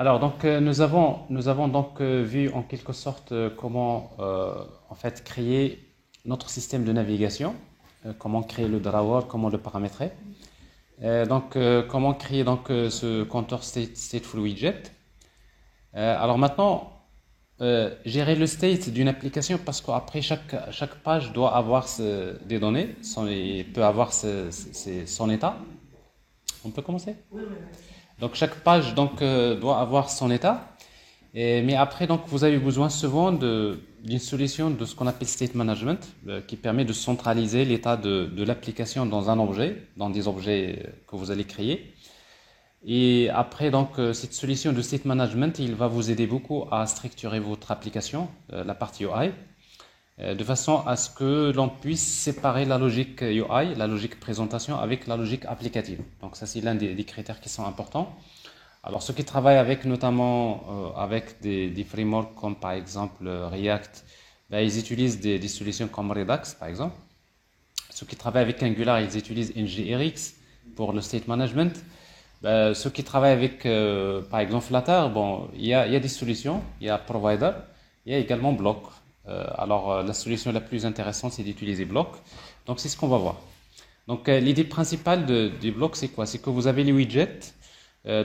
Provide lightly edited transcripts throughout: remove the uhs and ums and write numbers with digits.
Alors, donc, nous avons donc vu en quelque sorte comment en fait créer notre système de navigation, comment créer le drawer, comment le paramétrer. Comment créer donc ce compteur stateful widget. Alors maintenant, gérer le state d'une application parce qu'après chaque page doit avoir des données, il peut avoir son état. On peut commencer? Donc chaque page donc doit avoir son état. Mais après, donc, vous avez besoin souvent d'une solution de ce qu'on appelle state management, qui permet de centraliser l'état de l'application dans un objet, dans des objets que vous allez créer. Et après, donc, cette solution de state management, il va vous aider beaucoup à structurer votre application, la partie UI, de façon à ce que l'on puisse séparer la logique UI, la logique présentation, avec la logique applicative. Donc, ça, c'est l'un des critères qui sont importants. Alors, ceux qui travaillent avec notamment avec des frameworks comme par exemple React, ben, ils utilisent des solutions comme Redux par exemple. Ceux qui travaillent avec Angular, ils utilisent NGRX pour le state management. Ben, ceux qui travaillent avec par exemple Flutter, bon, il y a des solutions, il y a Provider, il y a également Block. La solution la plus intéressante, c'est d'utiliser Block. Donc, c'est ce qu'on va voir. Donc, l'idée principale du bloc, c'est quoi? C'est que vous avez les widgets.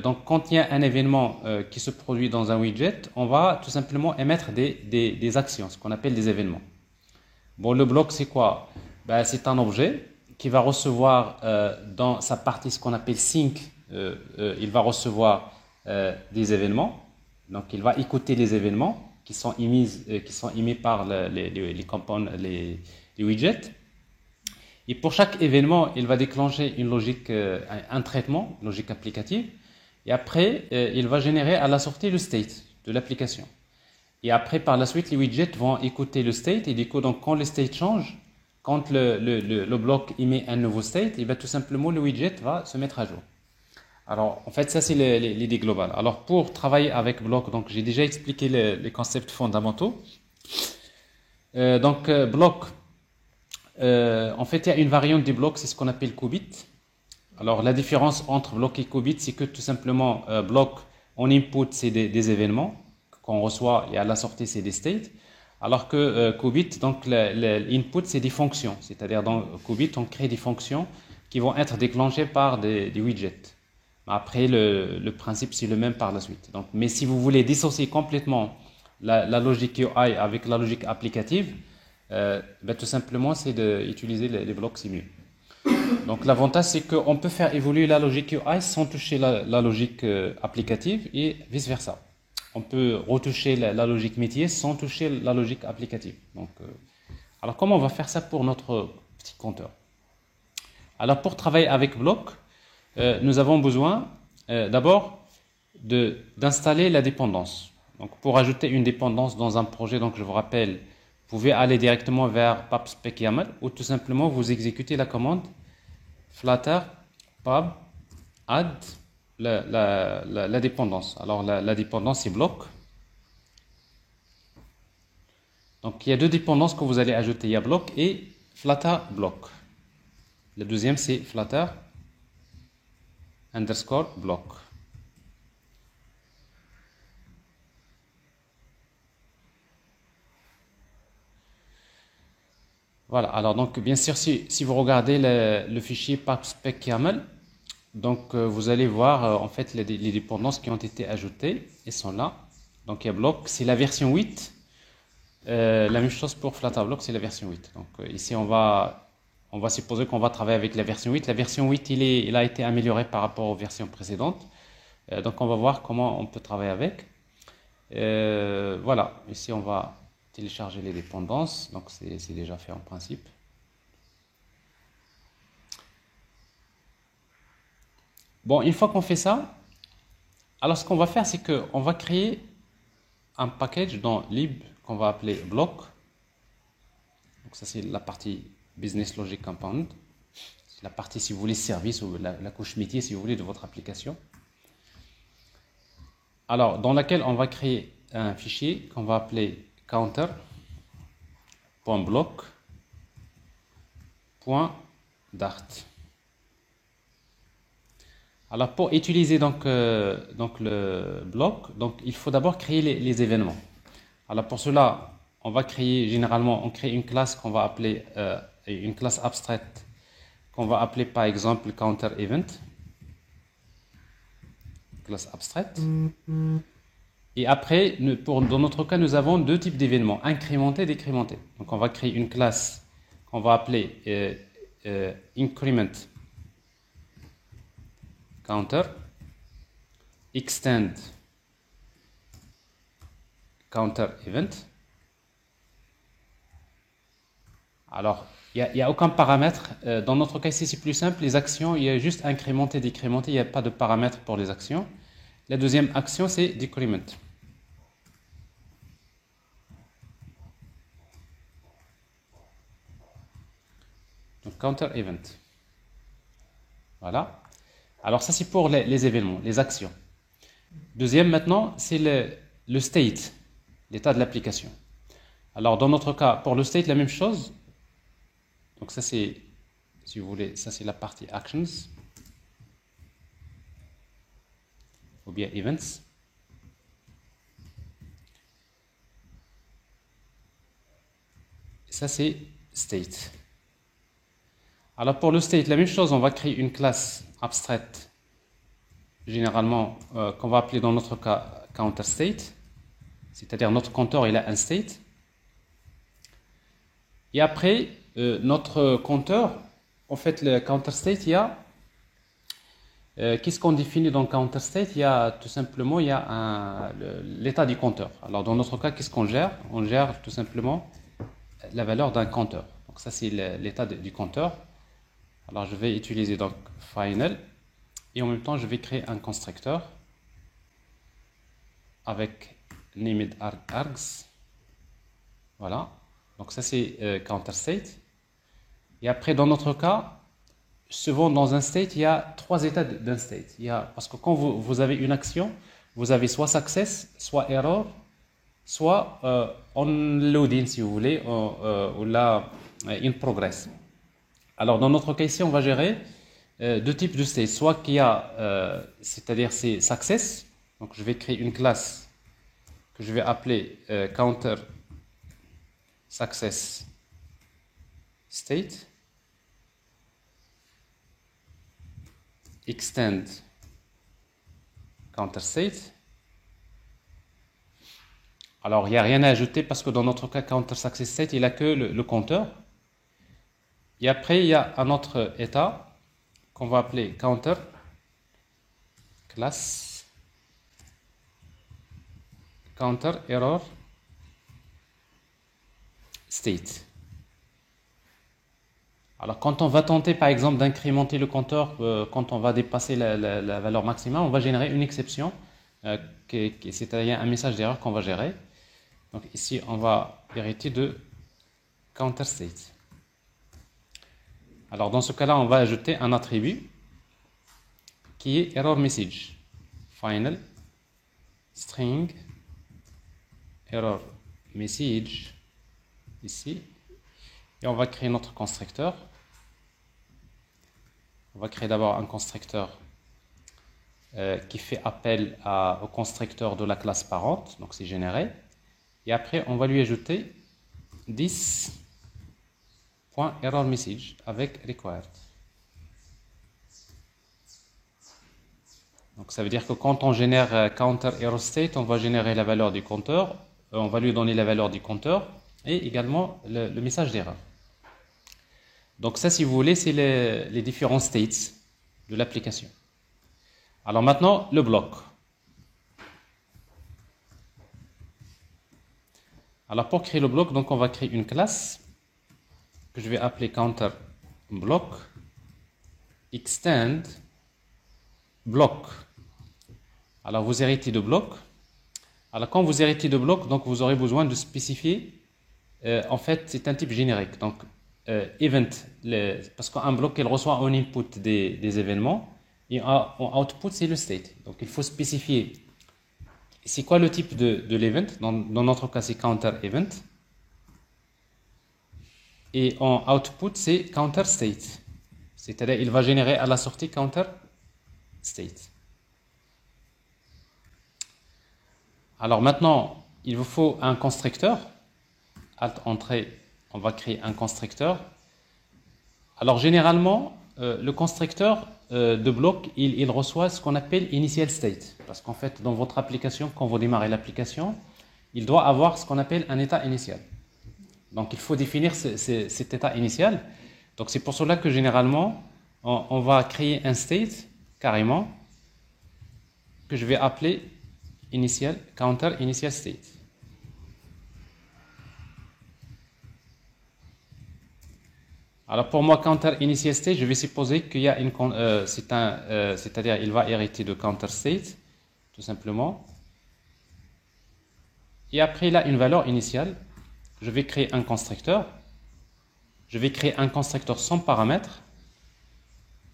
Donc, quand il y a un événement qui se produit dans un widget, on va tout simplement émettre des actions, ce qu'on appelle des événements. Bon, le bloc, c'est quoi? Ben, c'est un objet qui va recevoir dans sa partie ce qu'on appelle sync, il va recevoir des événements. Donc, il va écouter les événements qui sont émis par les widgets. Et pour chaque événement, il va déclencher une logique, un traitement, logique applicative. Et après, il va générer à la sortie le state de l'application. Et après, par la suite, les widgets vont écouter le state. Et du coup, donc, quand le state change, quand le bloc émet un nouveau state, et bien, tout simplement, le widget va se mettre à jour. Alors, en fait, ça, c'est l'idée globale. Alors, pour travailler avec bloc, donc, j'ai déjà expliqué les concepts fondamentaux. Bloc, en fait, il y a une variante des blocs, c'est ce qu'on appelle qubit. Alors, la différence entre bloc et qubit, c'est que tout simplement, bloc, en input, c'est des événements qu'on reçoit et à la sortie, c'est des states. Alors que qubit, donc l'input, c'est des fonctions. C'est-à-dire, dans qubit, on crée des fonctions qui vont être déclenchées par des widgets. Après, le principe, c'est le même par la suite. Donc, mais si vous voulez dissocier complètement la logique UI avec la logique applicative, tout simplement, c'est d'utiliser les blocs, c'est mieux. Donc l'avantage, c'est qu'on peut faire évoluer la logique UI sans toucher la logique applicative et vice-versa. On peut retoucher la logique métier sans toucher la logique applicative. Alors comment on va faire ça pour notre petit compteur? Alors pour travailler avec bloc, nous avons besoin d'abord d'installer la dépendance. Donc pour ajouter une dépendance dans un projet, donc je vous rappelle, vous pouvez aller directement vers pub/spec-yaml ou tout simplement vous exécutez la commande flutter pub add la dépendance. Alors la dépendance c'est bloc. Donc il y a deux dépendances que vous allez ajouter, il y a bloc et flutter bloc. Le deuxième c'est flutter underscore bloc. Voilà, alors donc bien sûr si vous regardez le fichier pub/spec-yaml, donc vous allez voir en fait les dépendances qui ont été ajoutées, elles sont là. Donc il y a bloc, c'est la version 8. La même chose pour Flutterblock, c'est la version 8. Donc ici on va supposer qu'on va travailler avec la version 8. La version 8 il a été amélioré par rapport aux versions précédentes. Donc on va voir comment on peut travailler avec. Voilà, ici on va télécharger les dépendances, donc c'est déjà fait en principe. Bon, une fois qu'on fait ça, alors ce qu'on va faire, c'est qu'on va créer un package dans lib qu'on va appeler block. Donc ça c'est la partie business logic component. C'est la partie, si vous voulez, service ou la couche métier, si vous voulez, de votre application. Alors, dans laquelle on va créer un fichier qu'on va appeler counter.block.dart. Alors pour utiliser donc le bloc, donc il faut d'abord créer les événements. Alors pour cela, on va créer généralement, on crée une classe qu'on va appeler une classe abstraite qu'on va appeler par exemple counter event, classe abstraite. Et après, dans notre cas, nous avons deux types d'événements, incrémentés et décrémentés. Donc on va créer une classe qu'on va appeler increment counter, extend counter event. Alors, il n'y a aucun paramètre. Dans notre cas ici, c'est plus simple. Les actions, il y a juste incrémenter, décrémenter. Il n'y a pas de paramètre pour les actions. La deuxième action, c'est decrement. Donc, counter event. Voilà. Alors, ça, c'est pour les événements, les actions. Deuxième, maintenant, c'est le state, l'état de l'application. Alors, dans notre cas, pour le state, la même chose. Donc, ça, c'est, si vous voulez, ça, c'est la partie actions. Ou bien events. Ça, c'est state. Alors, pour le state, la même chose, on va créer une classe abstraite, généralement, qu'on va appeler dans notre cas counter state. C'est-à-dire, notre compteur, il a un state. Et après, notre compteur, en fait, le counter state, il y a qu'est-ce qu'on définit dans counter state? Il y a tout simplement l'état du compteur. Alors dans notre cas, qu'est-ce qu'on gère? On gère tout simplement la valeur d'un compteur. Donc ça c'est l'état du compteur. Alors je vais utiliser donc final et en même temps je vais créer un constructeur avec named args. Voilà. Donc ça c'est counter state. Et après dans notre cas, souvent dans un state, il y a trois états d'un state. Parce que quand vous avez une action, vous avez soit success, soit error, soit on loading si vous voulez, ou là, in progress. Alors dans notre cas ici, on va gérer deux types de state. Soit qu'il y a, c'est-à-dire c'est success, donc je vais créer une classe que je vais appeler counter success state. Extend counter state. Alors il n'y a rien à ajouter parce que dans notre cas counter success state il n'a que le compteur. Et après il y a un autre état qu'on va appeler counter class counter error state. Alors quand on va tenter par exemple d'incrémenter le compteur, quand on va dépasser la valeur maximale, on va générer une exception, c'est-à-dire un message d'erreur qu'on va gérer. Donc ici on va hériter de counter state. Alors dans ce cas-là, on va ajouter un attribut qui est error message. Final string error message ici. Et on va créer notre constructeur. On va créer d'abord un constructeur qui fait appel au constructeur de la classe parente, donc c'est généré. Et après, on va lui ajouter this.errorMessage avec required. Donc ça veut dire que quand on génère counter error state, on va générer la valeur du compteur, on va lui donner la valeur du compteur et également le message d'erreur. Donc ça, si vous voulez, c'est les différents states de l'application. Alors maintenant, le bloc. Alors pour créer le bloc, donc on va créer une classe que je vais appeler counter block extend block. Alors vous héritez de bloc. Alors quand vous héritez de bloc, donc vous aurez besoin de spécifier. En fait, c'est un type générique. Donc event, parce qu'un bloc, il reçoit en input des événements et en output, c'est le state. Donc il faut spécifier c'est quoi le type de l'event. Dans notre cas, c'est counter event. Et en output, c'est counter state. C'est-à-dire il va générer à la sortie counter state. Alors maintenant, il vous faut un constructeur. Alt entrée, on va créer un constructeur. Alors généralement, le constructeur de bloc, il reçoit ce qu'on appelle initial state. Parce qu'en fait, dans votre application, quand vous démarrez l'application, il doit avoir ce qu'on appelle un état initial. Donc il faut définir cet état initial. Donc c'est pour cela que généralement, on va créer un state, carrément, que je vais appeler initial, counter initial state. Alors pour moi, counter initial state, je vais supposer qu'il y a une, c'est-à-dire il va hériter de counter state, tout simplement. Et après, il a une valeur initiale. Je vais créer un constructeur. Je vais créer un constructeur sans paramètres,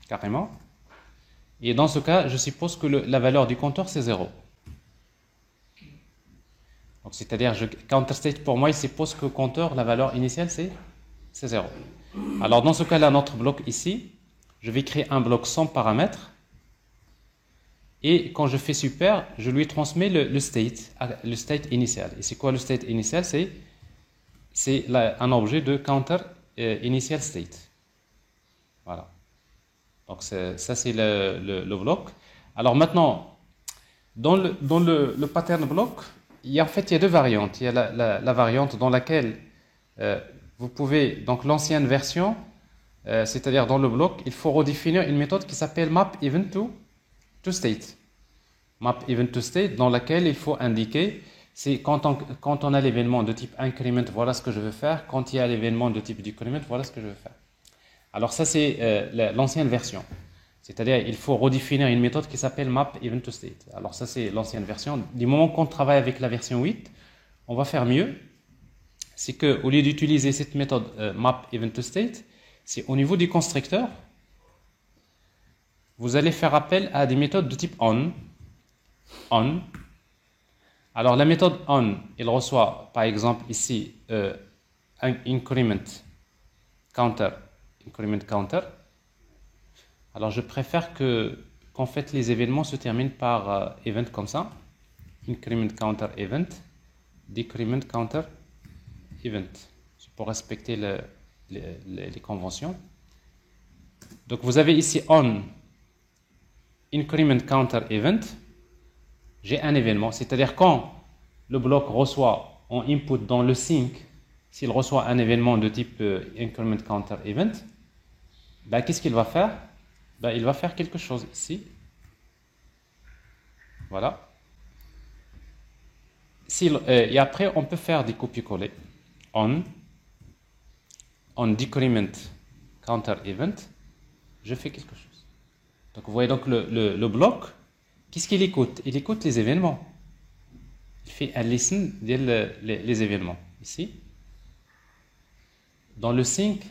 carrément. Et dans ce cas, je suppose que la valeur du compteur, c'est 0. Donc, c'est-à-dire, counter state, pour moi, il suppose que le compteur, la valeur initiale, c'est 0. Alors, dans ce cas-là, notre bloc ici, je vais créer un bloc sans paramètres. Et quand je fais super, je lui transmets le state initial. Et c'est quoi le state initial? C'est un objet de counter initial state. Voilà. Donc ça c'est le bloc. Alors maintenant, dans le pattern bloc, en fait il y a deux variantes. Il y a la variante dans laquelle vous pouvez, donc l'ancienne version, c'est-à-dire dans le bloc, il faut redéfinir une méthode qui s'appelle map event to state. Map event to state, dans laquelle il faut indiquer, c'est quand on a l'événement de type increment, voilà ce que je veux faire. Quand il y a l'événement de type decrement, voilà ce que je veux faire. Alors ça c'est l'ancienne version. C'est-à-dire il faut redéfinir une méthode qui s'appelle map event to state. Alors ça c'est l'ancienne version. Du moment qu'on travaille avec la version 8, on va faire mieux. C'est qu'au lieu d'utiliser cette méthode map event to state, c'est au niveau du constructeur, vous allez faire appel à des méthodes de type on. Alors la méthode on, il reçoit par exemple ici un increment counter. Alors je préfère qu'en fait les événements se terminent par event comme ça. Increment counter event, decrement counter event. C'est pour respecter les conventions. Donc vous avez ici on increment counter event. J'ai un événement, c'est-à-dire quand le bloc reçoit en input dans le sync, s'il reçoit un événement de type increment counter event, ben, qu'est-ce qu'il va faire? Ben, il va faire quelque chose ici. Voilà. Et après, on peut faire des copier-coller. On decrement counter event, je fais quelque chose. Donc vous voyez donc le bloc, qu'est-ce qu'il écoute? Il écoute les événements. Il fait un listen les événements. Ici. Dans le sync,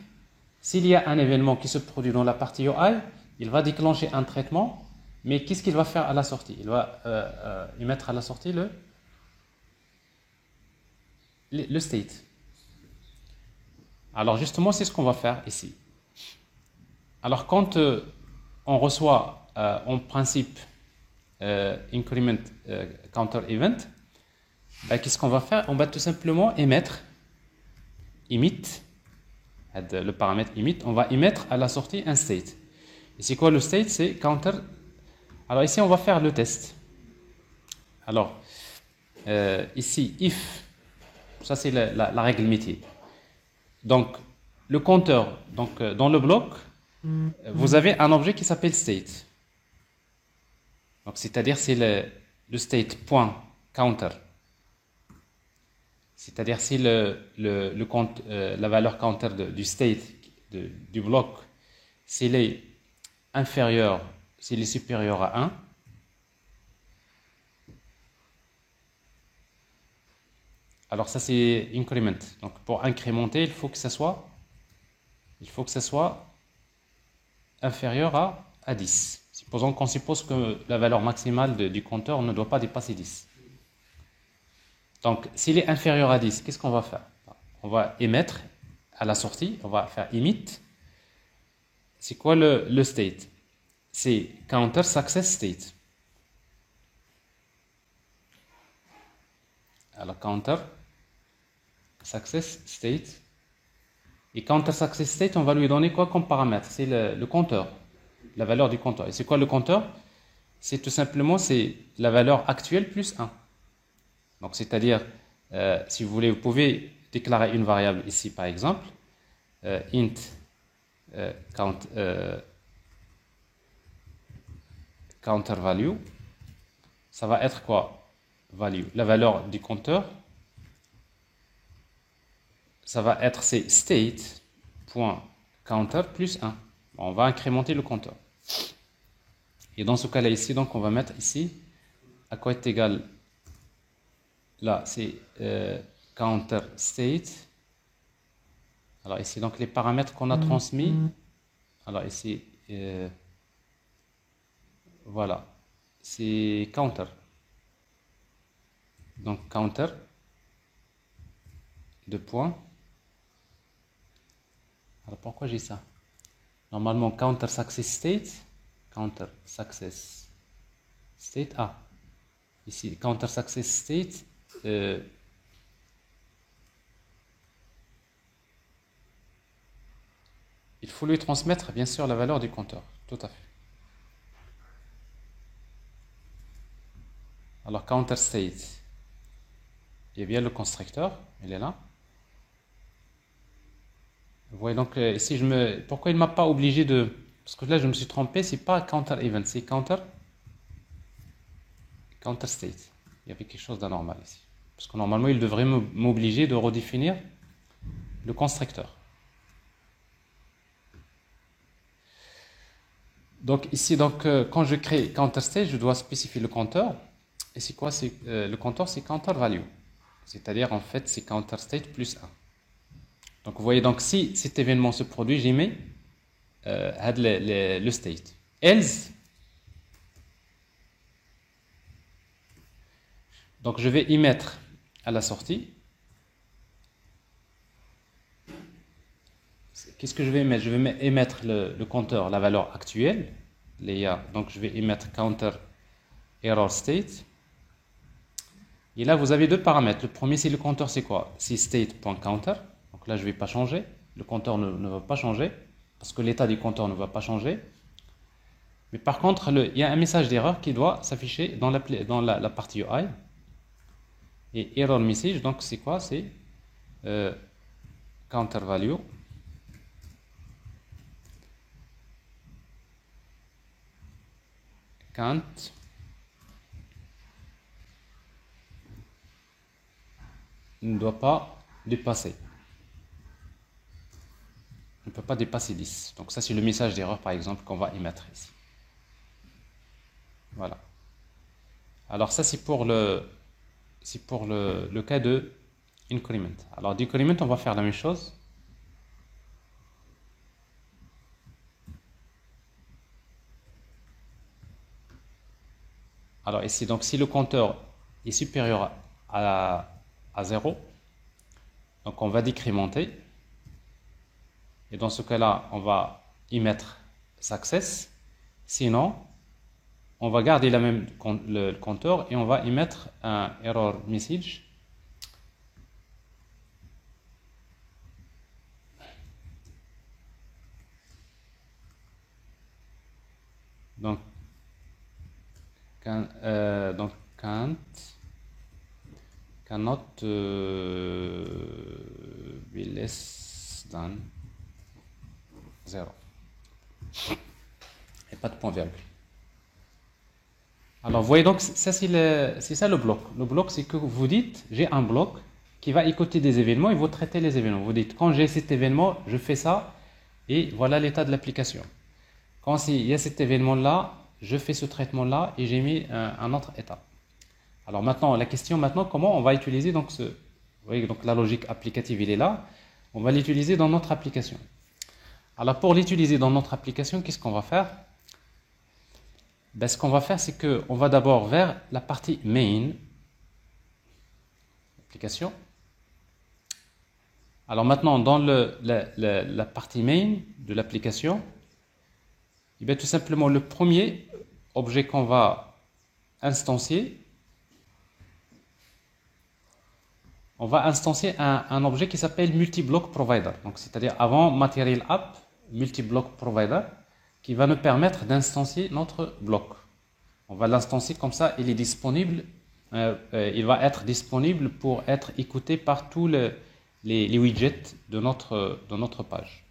s'il y a un événement qui se produit dans la partie UI, il va déclencher un traitement, mais qu'est-ce qu'il va faire à la sortie? Il va émettre à la sortie le state. Alors justement, c'est ce qu'on va faire ici. Alors quand on reçoit en principe increment counter event, ben, qu'est-ce qu'on va faire? On va tout simplement émettre, emit, le paramètre emit, on va émettre à la sortie un state. Et c'est quoi le state? C'est counter. Alors ici, on va faire le test. Alors, ici, if, ça c'est la règle métier. Donc, le compteur, donc, dans le bloc, vous avez un objet qui s'appelle state. Donc, c'est-à-dire c'est le state point counter. C'est-à-dire si la valeur counter du state du bloc, s'il est inférieur, s'il est supérieur à 1, alors ça c'est increment. Donc pour incrémenter, il faut que ça soit inférieur à 10. Supposons qu'on suppose que la valeur maximale du compteur ne doit pas dépasser 10. Donc, s'il est inférieur à 10, qu'est-ce qu'on va faire? On va émettre à la sortie, on va faire emit. C'est quoi le state? c'est counter success state. Alors counter success state. Et counter success state, on va lui donner quoi comme paramètre? C'est le compteur, la valeur du compteur. Et c'est quoi le compteur? C'est tout simplement c'est la valeur actuelle plus 1. Donc c'est-à-dire, si vous voulez, vous pouvez déclarer une variable ici par exemple, int counter value, ça va être quoi? Value, la valeur du compteur, ça va être c'est state.counter plus 1. On va incrémenter le compteur. Et dans ce cas-là ici, donc on va mettre ici, à quoi est égal, là c'est counter state. Alors ici, donc les paramètres qu'on a transmis, alors ici, voilà, c'est counter. Donc counter, deux points. Alors pourquoi j'ai ça? Normalement, counter success state, ah, ici, counter success state, il faut lui transmettre, bien sûr, la valeur du compteur, tout à fait. Alors, counter state, il y a bien le constructeur, il est là. Vous voyez donc ici, pourquoi il ne m'a pas obligé de... Parce que là, je me suis trompé, c'est pas counter event, c'est counter state. Il y avait quelque chose d'anormal ici. Parce que normalement, il devrait m'obliger de redéfinir le constructeur. Donc ici, donc, quand je crée counter state, je dois spécifier le compteur. Et c'est quoi? Le compteur, c'est counter value. C'est-à-dire, en fait, c'est counter state plus 1. Donc, vous voyez, donc, si cet événement se produit, j'y mets le state. Else, donc je vais y mettre à la sortie. Qu'est-ce que je vais mettre? Je vais émettre le compteur, la valeur actuelle. Donc, je vais émettre counter error state. Et là, vous avez deux paramètres. Le premier, c'est le compteur, c'est quoi? C'est state.counter. Donc là, je ne vais pas changer. Le compteur ne va pas changer parce que l'état du compteur ne va pas changer. Mais par contre, il y a un message d'erreur qui doit s'afficher dans la partie UI. Et error message, donc c'est quoi? C'est counter value count ne doit pas dépasser. Ne peut pas dépasser 10. Donc ça, c'est le message d'erreur, par exemple, qu'on va émettre ici. Voilà. Alors ça, c'est pour le cas de increment. Alors decrement, on va faire la même chose. Alors ici, donc si le compteur est supérieur à 0, donc on va décrémenter. Et dans ce cas-là, on va y mettre success. Sinon, on va garder le compteur et on va y mettre un error message. Donc can't cannot be less than 0. Et pas de point virgule. Alors, vous voyez donc, ça c'est ça le bloc. Le bloc, c'est que vous dites, j'ai un bloc qui va écouter des événements et vous traitez les événements. Vous dites, quand j'ai cet événement, je fais ça et voilà l'état de l'application. Quand il y a cet événement-là, je fais ce traitement-là et j'ai mis un autre état. Alors maintenant, la question comment on va utiliser donc vous voyez, donc la logique applicative, il est là. On va l'utiliser dans notre application. Alors pour l'utiliser dans notre application, qu'est-ce qu'on va faire? Ben, ce qu'on va faire, c'est qu'on va d'abord vers la partie main, application. Alors maintenant, dans la partie main de l'application, Et bien, tout simplement, le premier objet qu'on va instancier, on va instancier un objet qui s'appelle multi-block provider. Donc, c'est-à-dire avant material app, multi-block provider, qui va nous permettre d'instancier notre bloc. On va l'instancier comme ça, il est disponible, il va être disponible pour être écouté par tous les widgets de notre page.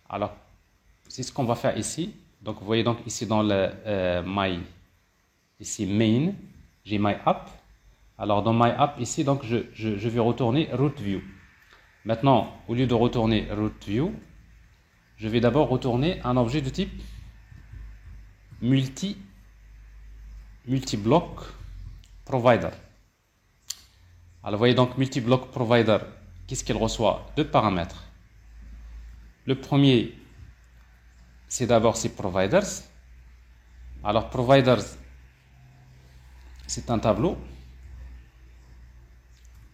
Alors, c'est ce qu'on va faire ici. Donc, vous voyez donc ici dans le ici main, j'ai my app. Alors, dans my app ici, donc je vais retourner root view. Maintenant, au lieu de retourner root view, je vais d'abord retourner un objet de type multi-block provider. Alors, vous voyez donc multi-block provider, qu'est-ce qu'il reçoit? Deux paramètres. Le premier, c'est d'abord ces providers. Alors, providers, c'est un tableau,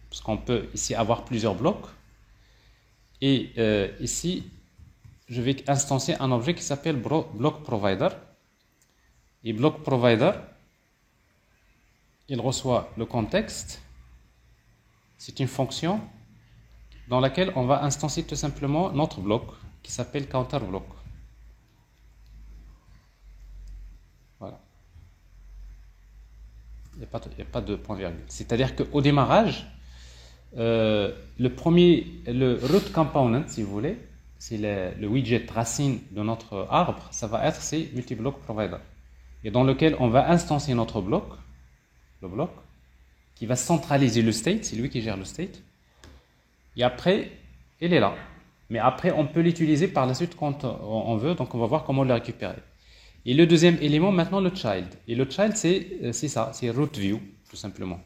parce qu'on peut ici avoir plusieurs blocs. Et ici, je vais instancier un objet qui s'appelle block provider. Et block provider, il reçoit le contexte. C'est une fonction dans laquelle on va instancier tout simplement notre bloc qui s'appelle counter block. Voilà. Il n'y a pas de point virgule. C'est-à-dire qu'au démarrage, le root component, si vous voulez, c'est le widget racine de notre arbre, ça va être ces multi-block provider. Et dans lequel on va instancier notre bloc, le bloc, qui va centraliser le state, c'est lui qui gère le state. Et après, il est là. Mais après, on peut l'utiliser par la suite quand on veut, donc on va voir comment le récupérer. Et le deuxième élément, maintenant, le child. Et le child, c'est ça, c'est root view, tout simplement.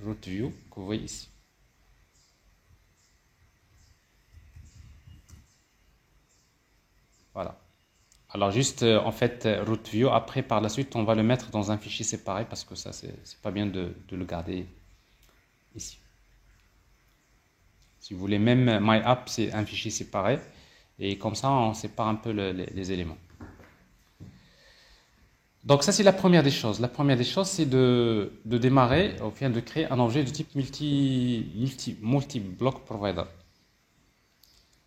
Root view, que vous voyez ici. Voilà. Alors juste, en fait, root view, après, par la suite, on va le mettre dans un fichier séparé, parce que ça, c'est pas bien de le garder ici. Si vous voulez, même my app, c'est un fichier séparé. Et comme ça, on sépare un peu les éléments. Donc ça, c'est la première des choses. La première des choses, c'est de démarrer, ou bien de créer un objet de type multi-block provider.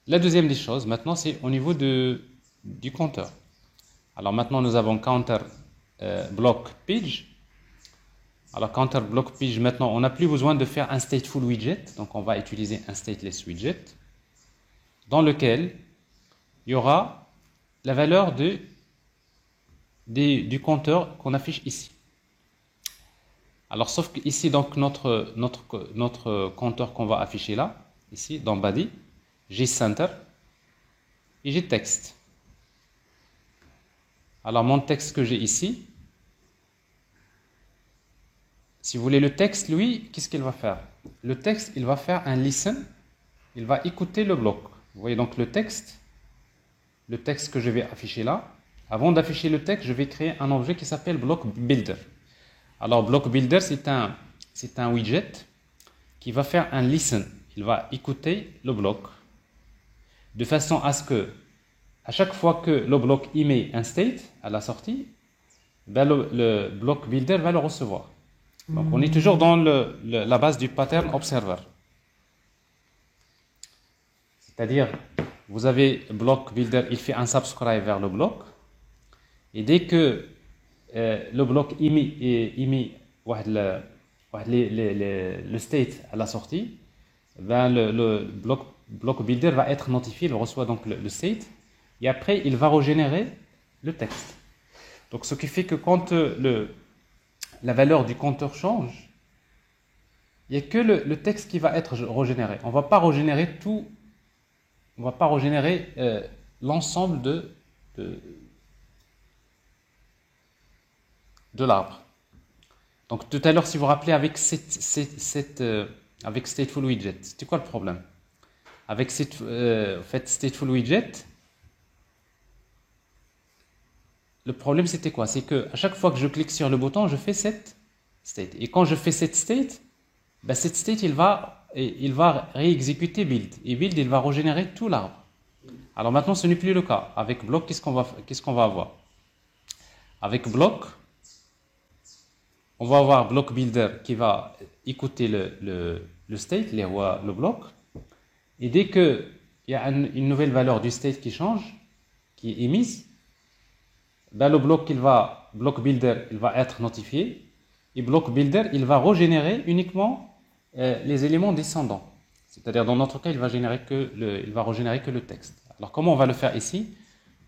La deuxième des choses, maintenant, c'est au niveau du compteur. Alors maintenant, nous avons counter block page. Alors counter block page, maintenant, on n'a plus besoin de faire un stateful widget. Donc on va utiliser un stateless widget dans lequel il y aura la valeur du compteur qu'on affiche ici. Alors sauf qu'ici, donc notre compteur qu'on va afficher là, ici dans body, j'ai center et j'ai texte. Alors mon texte que j'ai ici, si vous voulez, le texte, lui, qu'est-ce qu'il va faire? Le texte, il va faire un listen, il va écouter le bloc. Vous voyez donc le texte que je vais afficher là. Avant d'afficher le texte, je vais créer un objet qui s'appelle block builder. Alors block builder, c'est un widget qui va faire un listen. Il va écouter le bloc de façon à ce que à chaque fois que le bloc émet un state à la sortie, ben le block builder va le recevoir. Donc on est toujours dans la base du pattern observer. C'est-à-dire, vous avez block builder, il fait un subscribe vers le bloc, et dès que le bloc émet le state à la sortie, ben le block builder va être notifié, il reçoit donc le state, et après il va régénérer le texte. Donc ce qui fait que quand la valeur du compteur change, il n'y a que le texte qui va être régénéré. On ne va pas régénérer tout, on ne va pas régénérer l'ensemble de l'arbre. Donc tout à l'heure, si vous vous rappelez, avec stateful widget, c'était quoi le problème? Avec stateful widget, le problème c'était quoi? C'est que à chaque fois que je clique sur le bouton, je fais cette state. Et quand je fais cette state, ben il va réexécuter build. Et build, il va régénérer tout l'arbre. Alors maintenant, ce n'est plus le cas. Avec bloc, qu'est-ce qu'on va avoir? Avec bloc, on va avoir block builder qui va écouter le state, le bloc. Et dès qu'il y a une nouvelle valeur du state qui change, qui est émise, ben le block builder, il va être notifié. Et block builder, il va régénérer uniquement les éléments descendants. C'est-à-dire, dans notre cas, il va régénérer que le texte. Alors, comment on va le faire ici?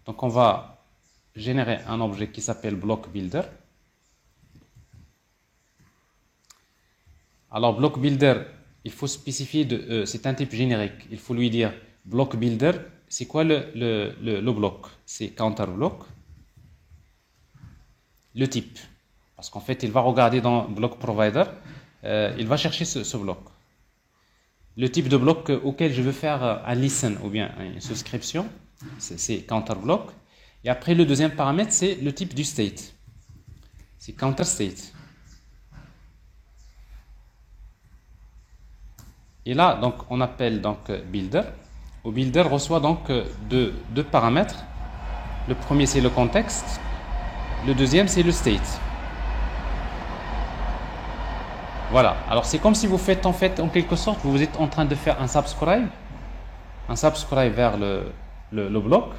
Donc, on va générer un objet qui s'appelle block builder. Alors, block builder, il faut spécifier, c'est un type générique. Il faut lui dire block builder, c'est quoi le bloc? C'est counter block. Le type. Parce qu'en fait, il va regarder dans block provider, il va chercher ce bloc. Le type de bloc auquel je veux faire un listen ou bien une souscription, c'est counter block. Et après, le deuxième paramètre, c'est le type du state. C'est counter state. Et là, donc, on appelle donc builder. Au builder reçoit donc deux paramètres. Le premier, c'est le contexte. Le deuxième, c'est le state. Voilà. Alors, c'est comme si vous faites, en fait, en quelque sorte, vous êtes en train de faire un subscribe vers le bloc,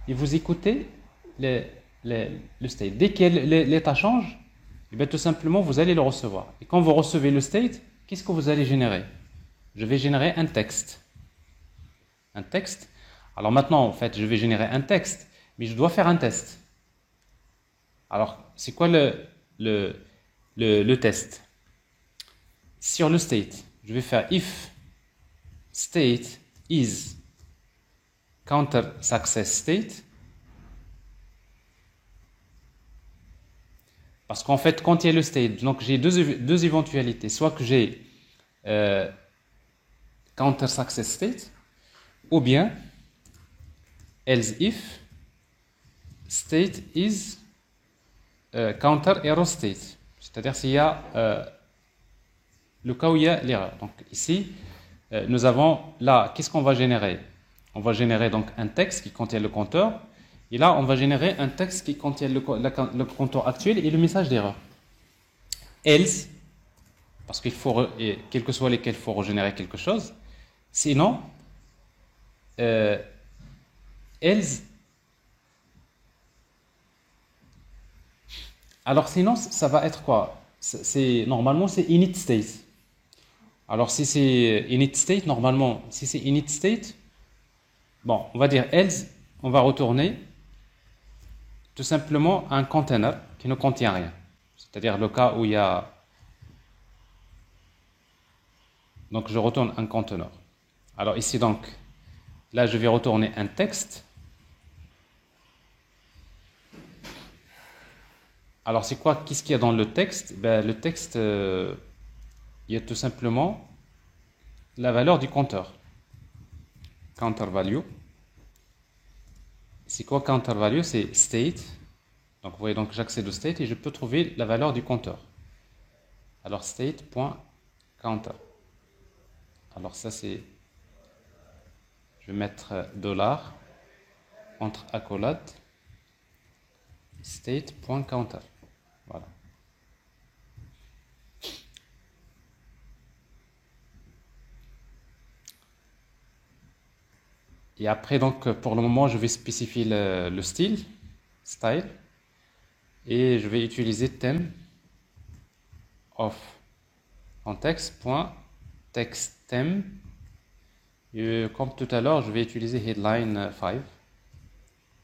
et vous écoutez le state. Dès que l'état change, et bien, tout simplement, vous allez le recevoir. Et quand vous recevez le state, qu'est-ce que vous allez générer? Je vais générer un texte. Un texte. Alors maintenant, en fait, je vais générer un texte, mais je dois faire un test. Alors, c'est quoi le test? Sur le state, je vais faire if state is counter success state. Parce qu'en fait, quand il y a le state, donc j'ai deux éventualités. Soit que j'ai counter success state, ou bien else if state is counter error state. C'est-à-dire s'il y a le cas où il y a l'erreur. Donc ici, nous avons là, qu'est-ce qu'on va générer? On va générer donc un texte qui contient le compteur. Et là, on va générer un texte qui contient le compteur actuel et le message d'erreur. Else, parce qu'il faut, quels que soient lesquels, il faut régénérer quelque chose. Sinon, else. Alors sinon, ça va être quoi? Normalement, c'est init state. Alors si c'est init state, normalement, si c'est init state, bon, on va dire else, on va retourner tout simplement un container qui ne contient rien. C'est-à-dire le cas où il y a... Donc je retourne un conteneur. Alors ici donc, là je vais retourner un texte. Alors c'est quoi? Qu'est-ce qu'il y a dans le texte? Ben, le texte, il y a tout simplement la valeur du compteur. Counter value. C'est quoi counter value? C'est state. Donc vous voyez, donc j'accède au state et je peux trouver la valeur du compteur. Alors state.counter. Alors ça c'est... Je vais mettre $ entre accolades state.counter. Voilà. Et après, donc, pour le moment, je vais spécifier le style, et je vais utiliser theme of context.textTheme. Et comme tout à l'heure, je vais utiliser headline 5.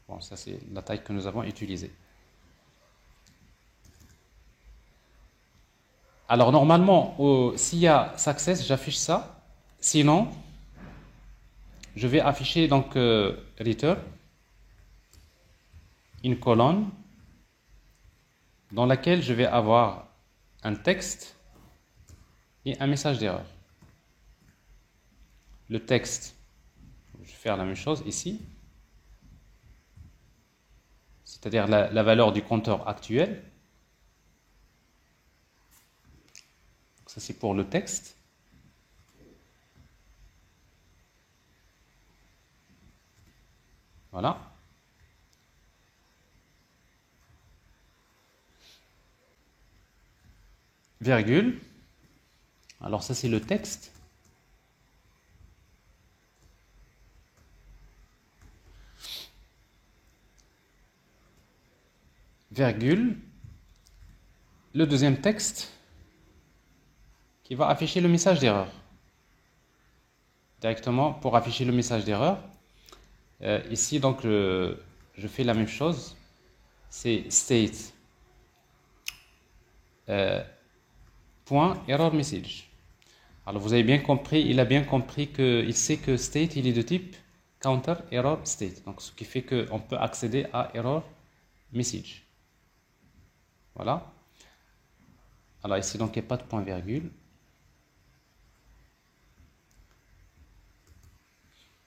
Bon, ça c'est la taille que nous avons utilisée. Alors normalement, s'il y a success, j'affiche ça. Sinon, je vais afficher donc return une colonne dans laquelle je vais avoir un texte et un message d'erreur. Le texte, je vais faire la même chose ici, c'est-à-dire la valeur du compteur actuel. Ça c'est pour le texte. Voilà. Virgule. Alors ça c'est le texte. Virgule. Le deuxième texte qui va afficher le message d'erreur. Directement pour afficher le message d'erreur. Ici donc je fais la même chose. C'est state point error message. Alors vous avez bien compris, il a bien compris qu'il sait que state il est de type counter error state. Donc ce qui fait qu'on peut accéder à error message. Voilà. Alors ici donc il n'y a pas de point virgule.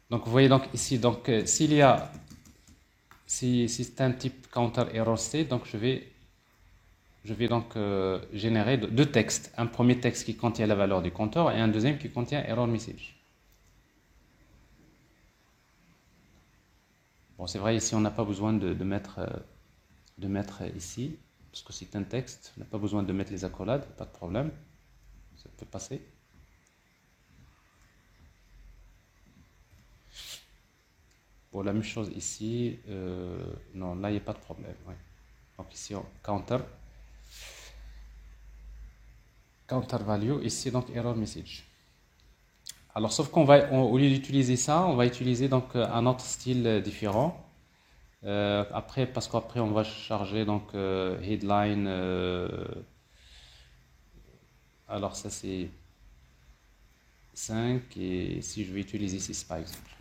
Donc vous voyez donc ici donc s'il y a si c'est un type counter error state, donc je vais donc générer deux textes. Un premier texte qui contient la valeur du compteur et un deuxième qui contient error message. Bon, c'est vrai, ici on n'a pas besoin de mettre ici, parce que c'est un texte, on n'a pas besoin de mettre les accolades, pas de problème, ça peut passer. Bon, la même chose ici, non, là il n'y a pas de problème. Ouais. Donc ici, counter value, ici donc error message. Alors, sauf qu'on va, au lieu d'utiliser ça, on va utiliser donc un autre style différent. Après, parce qu'après on va charger donc headline. Alors ça c'est 5 et si je vais utiliser 6 par exemple.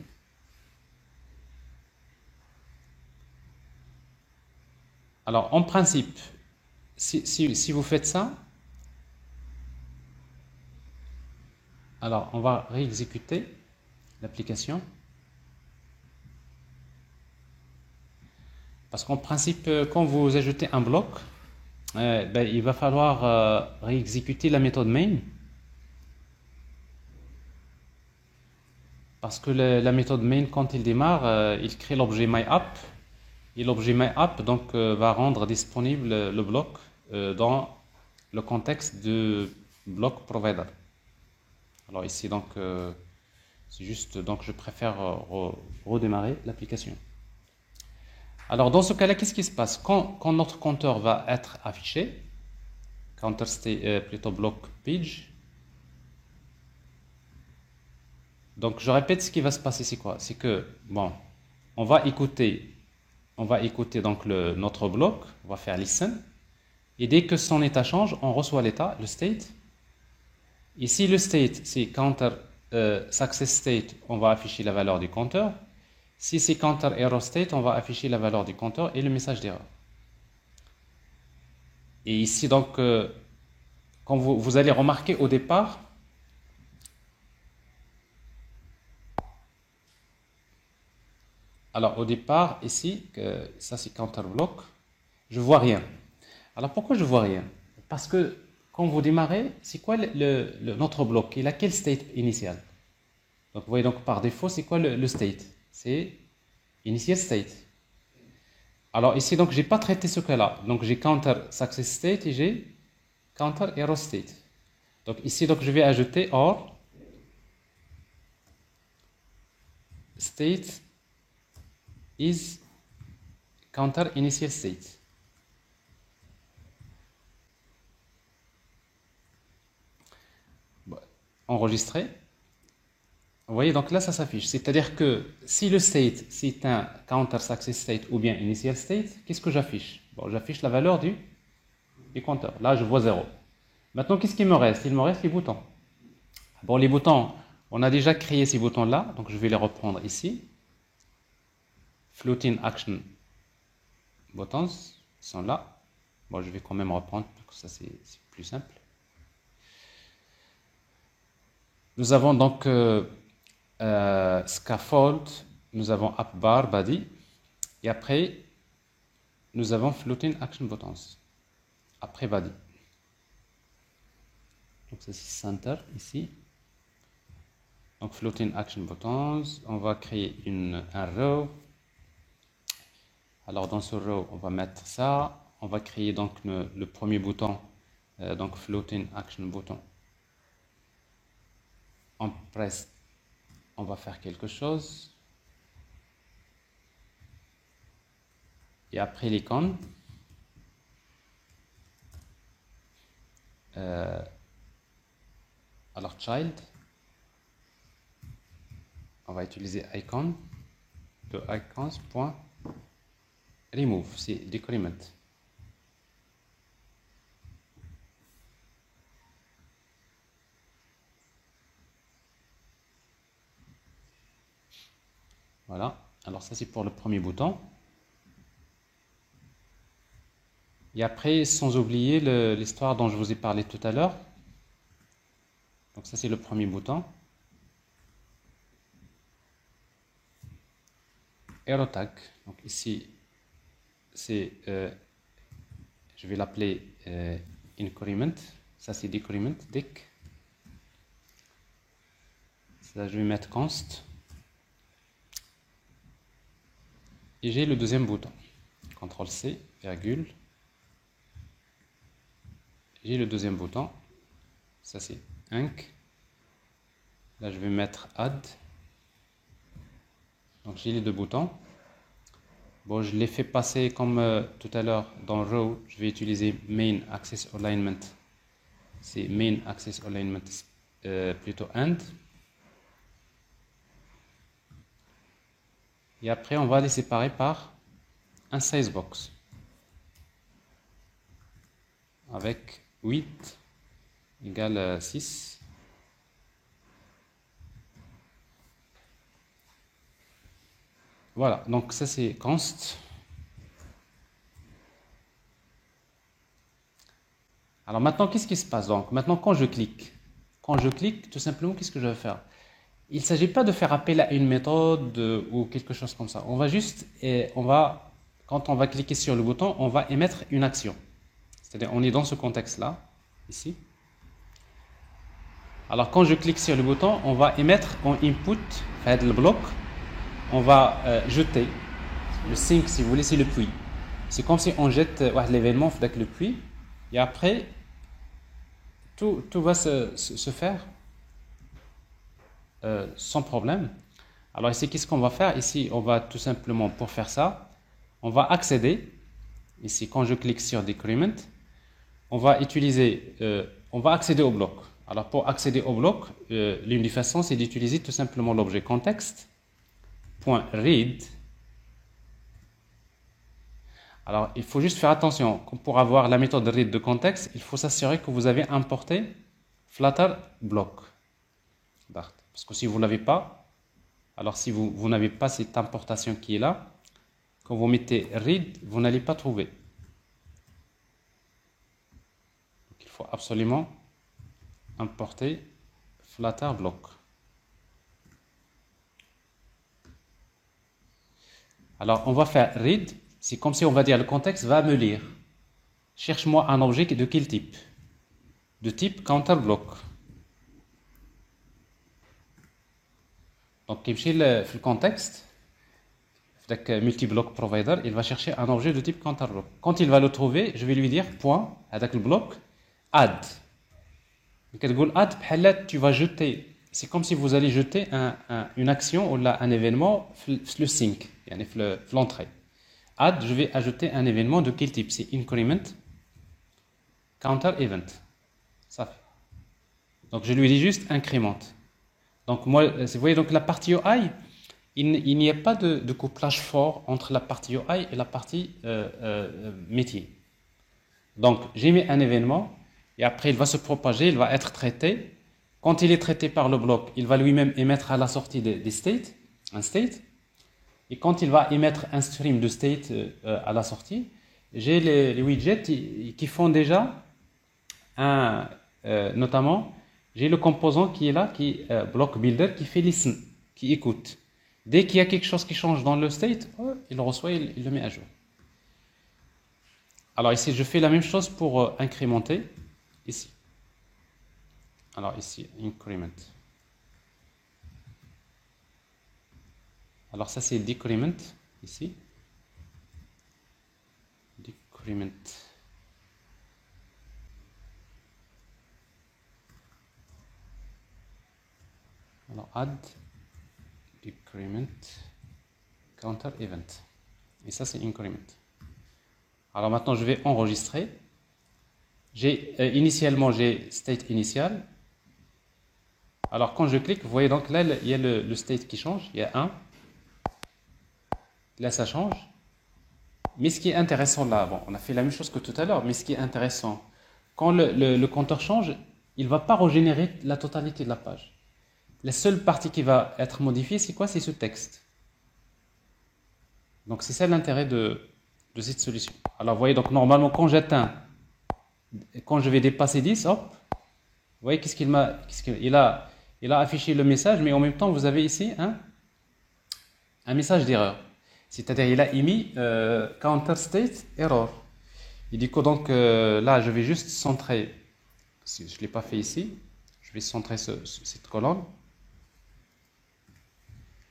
Alors en principe, si vous faites ça, alors on va réexécuter l'application. Parce qu'en principe, quand vous ajoutez un bloc, il va falloir réexécuter la méthode main. Parce que la méthode main, quand il démarre, il crée l'objet myApp. Et l'objet myApp donc, va rendre disponible le bloc dans le contexte de bloc provider. Alors ici, donc, c'est juste, donc je préfère redémarrer l'application. Alors dans ce cas-là, qu'est-ce qui se passe quand notre compteur va être affiché, counter plutôt block page. Donc je répète, ce qui va se passer, c'est quoi? C'est que bon, on va écouter donc notre bloc, on va faire listen, et dès que son état change, on reçoit l'état, le state. Ici le state, c'est counter success state, on va afficher la valeur du compteur. Si c'est counter error state, on va afficher la valeur du compteur et le message d'erreur. Et ici, donc, quand vous allez remarquer au départ, alors au départ, ici, ça c'est counter block, je vois rien. Alors pourquoi je vois rien? Parce que quand vous démarrez, c'est quoi notre bloc? Il a quel state initial? Donc vous voyez, donc par défaut, c'est quoi le state? C'est initial state. Alors ici, donc, j'ai pas traité ce cas-là. Donc j'ai counter success state et j'ai counter error state. Donc ici, donc, je vais ajouter or state is counter initial state. Bon, enregistré. Vous voyez, donc là, ça s'affiche. C'est-à-dire que si le state, c'est un counter success state ou bien initial state, qu'est-ce que j'affiche? Bon, j'affiche la valeur du compteur. Là, je vois 0. Maintenant, qu'est-ce qu'il me reste? Il me reste les boutons. Bon, les boutons, on a déjà créé ces boutons-là, donc je vais les reprendre ici. Floating action buttons, ils sont là. Bon, je vais quand même reprendre, parce que ça c'est plus simple. Nous avons donc scaffold, nous avons app bar body, et après nous avons floating action buttons, après body. Donc ça c'est center ici. Donc floating action buttons, on va créer un row Alors dans ce row, on va mettre ça. On va créer donc le premier bouton, donc floating action button. On presse, on va faire quelque chose. Et après l'icône, alors child, on va utiliser icon de icons.remove, c'est decrement. Voilà, alors ça c'est pour le premier bouton. Et après, sans oublier l'histoire dont je vous ai parlé tout à l'heure. Donc ça c'est le premier bouton. Arrow tag. Donc ici, c'est, je vais l'appeler increment. Ça c'est decrement, dec. Ça je vais mettre const. Et j'ai le deuxième bouton. CTRL-C, virgule. J'ai le deuxième bouton. Ça c'est inc. Là je vais mettre add. Donc j'ai les deux boutons. Bon, je l'ai fait passer comme tout à l'heure dans row. Je vais utiliser main access alignment. C'est main access alignment plutôt end. Et après on va les séparer par un size box avec 8 égale 6. Voilà, donc ça c'est const. Alors maintenant, qu'est-ce qui se passe? Donc maintenant, quand je clique, tout simplement, qu'est-ce que je vais faire? Il ne s'agit pas de faire appel à une méthode ou quelque chose comme ça. On va juste, quand on va cliquer sur le bouton, on va émettre une action. C'est-à-dire, on est dans ce contexte-là, ici. Alors quand je clique sur le bouton, on va émettre en input, le bloc, on va jeter le sink, si vous voulez, c'est le puits. C'est comme si on jette l'événement avec le puits, et après, tout va se faire sans problème. Alors ici, qu'est-ce qu'on va faire? Ici, on va tout simplement, pour faire ça, on va accéder. Ici, quand je clique sur Decrement, on va accéder au bloc. Alors pour accéder au bloc, l'une des façons, c'est d'utiliser tout simplement l'objet context.read. Alors il faut juste faire attention, pour avoir la méthode read de contexte, il faut s'assurer que vous avez importé Flutter block. Parce que si vous ne l'avez pas, alors si vous n'avez pas cette importation qui est là, quand vous mettez read, vous n'allez pas trouver. Donc, il faut absolument importer Flutter block. Alors on va faire read, c'est comme si on va dire le contexte va me lire. Cherche-moi un objet de quel type? De type counter block. Donc, le contexte, avec multi-block provider, il va chercher un objet de type counter block. Quand il va le trouver, je vais lui dire point, avec le bloc, add. Add, tu vas jeter. C'est comme si vous allez jeter une action ou un événement, le sync, l'entrée. Add, je vais ajouter un événement de quel type? C'est increment, counter event. Ça fait. Donc, je lui dis juste increment. Donc, moi, vous voyez, donc la partie UI, il n'y a pas de couplage fort entre la partie UI et la partie métier. Donc, j'ai mis un événement et après, il va se propager, il va être traité. Quand il est traité par le bloc, il va lui-même émettre à la sortie des states, un state. Et quand il va émettre un stream de state à la sortie, j'ai les widgets qui font déjà notamment, j'ai le composant qui est là, qui est block builder, qui fait listen, qui écoute. Dès qu'il y a quelque chose qui change dans le state, il le reçoit et il le met à jour. Alors ici, je fais la même chose pour incrémenter. Ici. Alors ici, increment. Alors ça, c'est decrement, ici. decrement. Alors add decrement counter event. Et ça c'est increment. Alors maintenant je vais enregistrer. Initialement j'ai state initial. Alors quand je clique, vous voyez donc là il y a le state qui change, il y a 1. Là ça change. Mais ce qui est intéressant là, bon, on a fait la même chose que tout à l'heure, mais ce qui est intéressant, quand le compteur change, il ne va pas régénérer la totalité de la page. La seule partie qui va être modifiée, c'est quoi? C'est ce texte. Donc c'est ça l'intérêt de cette solution. Alors vous voyez, donc normalement quand j'atteins, quand je vais dépasser 10, hop, vous voyez qu'est-ce qu'il a affiché le message, mais en même temps vous avez ici un message d'erreur. C'est-à-dire il a émis counter state error. Il dit que donc là je vais juste centrer, si je ne l'ai pas fait ici, je vais centrer cette colonne,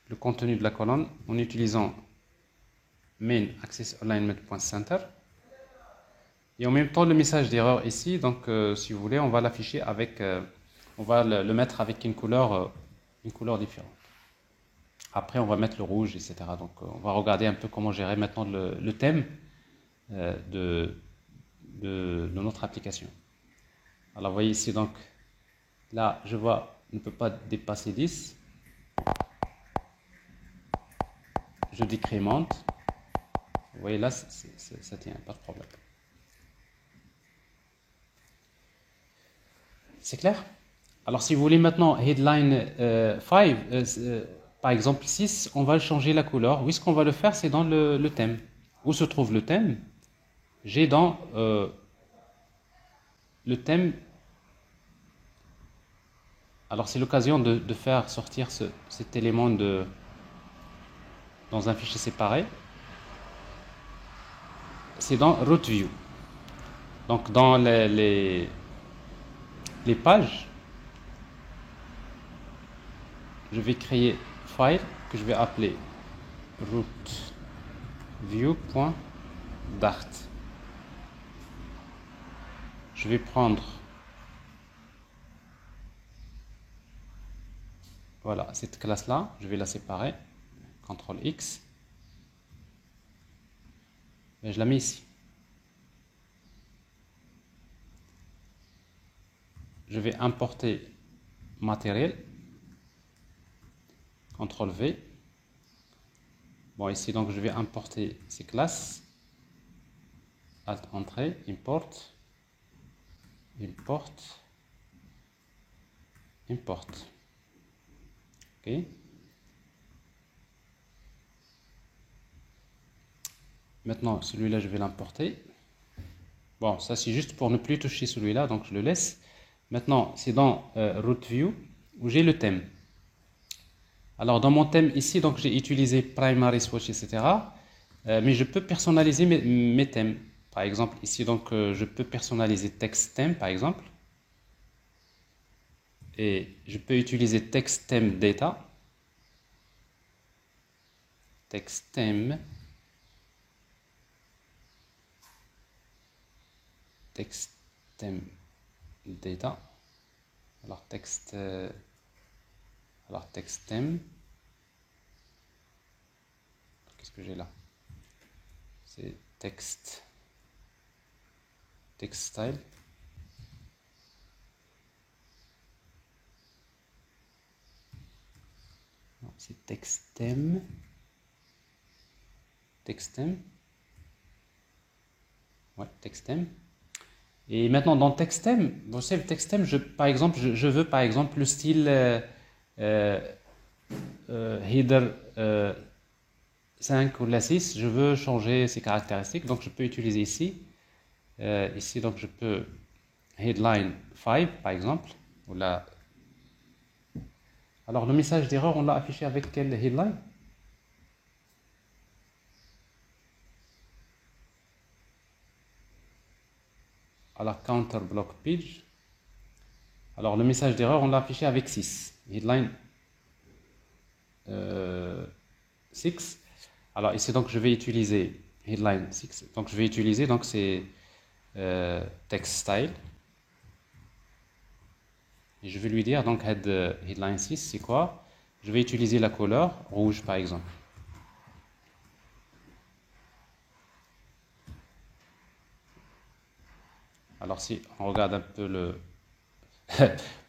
le contenu de la colonne en utilisant main access alignment.center et en même temps le message d'erreur ici. Donc si vous voulez on va l'afficher avec, on va le mettre avec une couleur différente. Après on va mettre le rouge, etc. Donc on va regarder un peu comment gérer maintenant le thème de notre application. Alors vous voyez ici donc là je vois ne peut pas dépasser 10. Je décrémente. Vous voyez là ça tient, pas de problème. C'est clair? Alors si vous voulez maintenant headline 5, par exemple 6, on va changer la couleur. Où est-ce qu'on va le faire? C'est dans le thème. Où se trouve le thème? J'ai dans le thème. Alors c'est l'occasion de faire sortir cet élément dans un fichier séparé. C'est dans route view. Donc dans les pages, je vais créer file que je vais appeler rooteview.dart. Je vais prendre voilà cette classe là, je vais la séparer, CTRL X, et je la mets ici. Je vais importer matériel, CTRL V. Bon, ici donc je vais importer ces classes, Alt Entrée, Import, ok. Maintenant celui-là je vais l'importer. Bon, ça c'est juste pour ne plus toucher celui-là, donc je le laisse. Maintenant c'est dans Root View où j'ai le thème. Alors dans mon thème ici, donc j'ai utilisé Primary Swatch, etc. Mais je peux personnaliser mes thèmes. Par exemple ici, donc je peux personnaliser Text Theme par exemple. Et je peux utiliser Text Theme Data. Text Theme Data. Alors text theme. Qu'est-ce que j'ai là? C'est text style. C'est text theme. Ouais, text theme. Et maintenant dans text theme, vous savez, text theme, par exemple, je veux par exemple le style header 5 ou la 6, je veux changer ses caractéristiques, donc je peux utiliser ici. Ici, donc je peux headline 5 par exemple. Ou là. Alors le message d'erreur, on l'a affiché avec quelle headline? Alors counter block page. Alors le message d'erreur, on l'a affiché avec 6. Headline 6. Alors ici donc je vais utiliser headline 6. Donc je vais utiliser donc c'est text style. Et je vais lui dire donc headline 6 c'est quoi? Je vais utiliser la couleur rouge par exemple. Alors si on regarde un peu le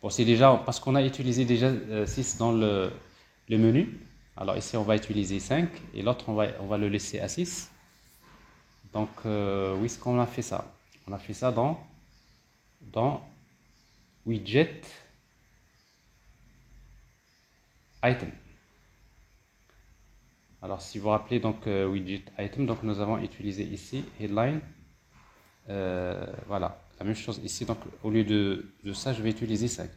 bon, c'est déjà parce qu'on a utilisé déjà 6 dans le menu. Alors ici on va utiliser 5 et l'autre on va le laisser à 6. Donc où est-ce qu'on a fait ça? On a fait ça dans widget item. Alors si vous vous rappelez donc widget item, donc nous avons utilisé ici headline. Voilà, la même chose ici. Donc au lieu de ça, je vais utiliser 5.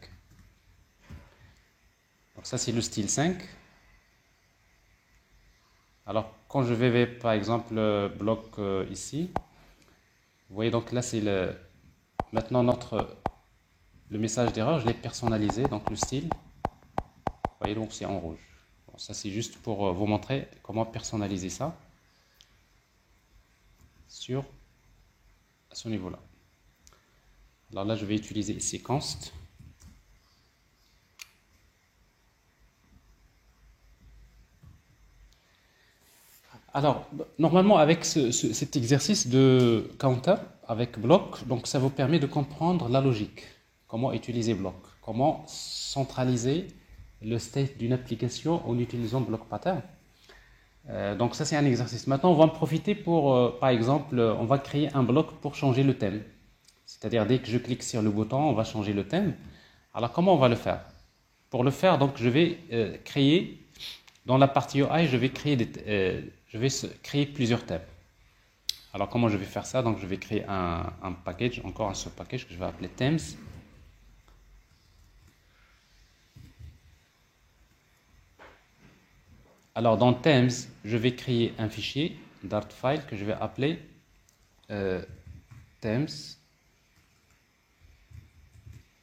Donc ça c'est le style 5. Alors quand je vais par exemple bloc ici, vous voyez donc là c'est maintenant le message d'erreur, je l'ai personnalisé, donc le style, vous voyez donc c'est en rouge. Bon, ça c'est juste pour vous montrer comment personnaliser ça sur à ce niveau là. Alors là je vais utiliser ici const. Alors, normalement, avec cet exercice de counter avec bloc, donc ça vous permet de comprendre la logique. Comment utiliser bloc, comment centraliser le state d'une application en utilisant bloc pattern. Donc ça, c'est un exercice. Maintenant, on va en profiter pour, par exemple, on va créer un bloc pour changer le thème. C'est-à-dire, dès que je clique sur le bouton, on va changer le thème. Alors, comment on va le faire? Pour le faire, donc, je vais créer, dans la partie UI, je vais créer plusieurs thèmes. Alors comment je vais faire ça? Donc je vais créer un package, encore un sub-package que je vais appeler themes. Alors dans themes, je vais créer un fichier Dart file que je vais appeler themes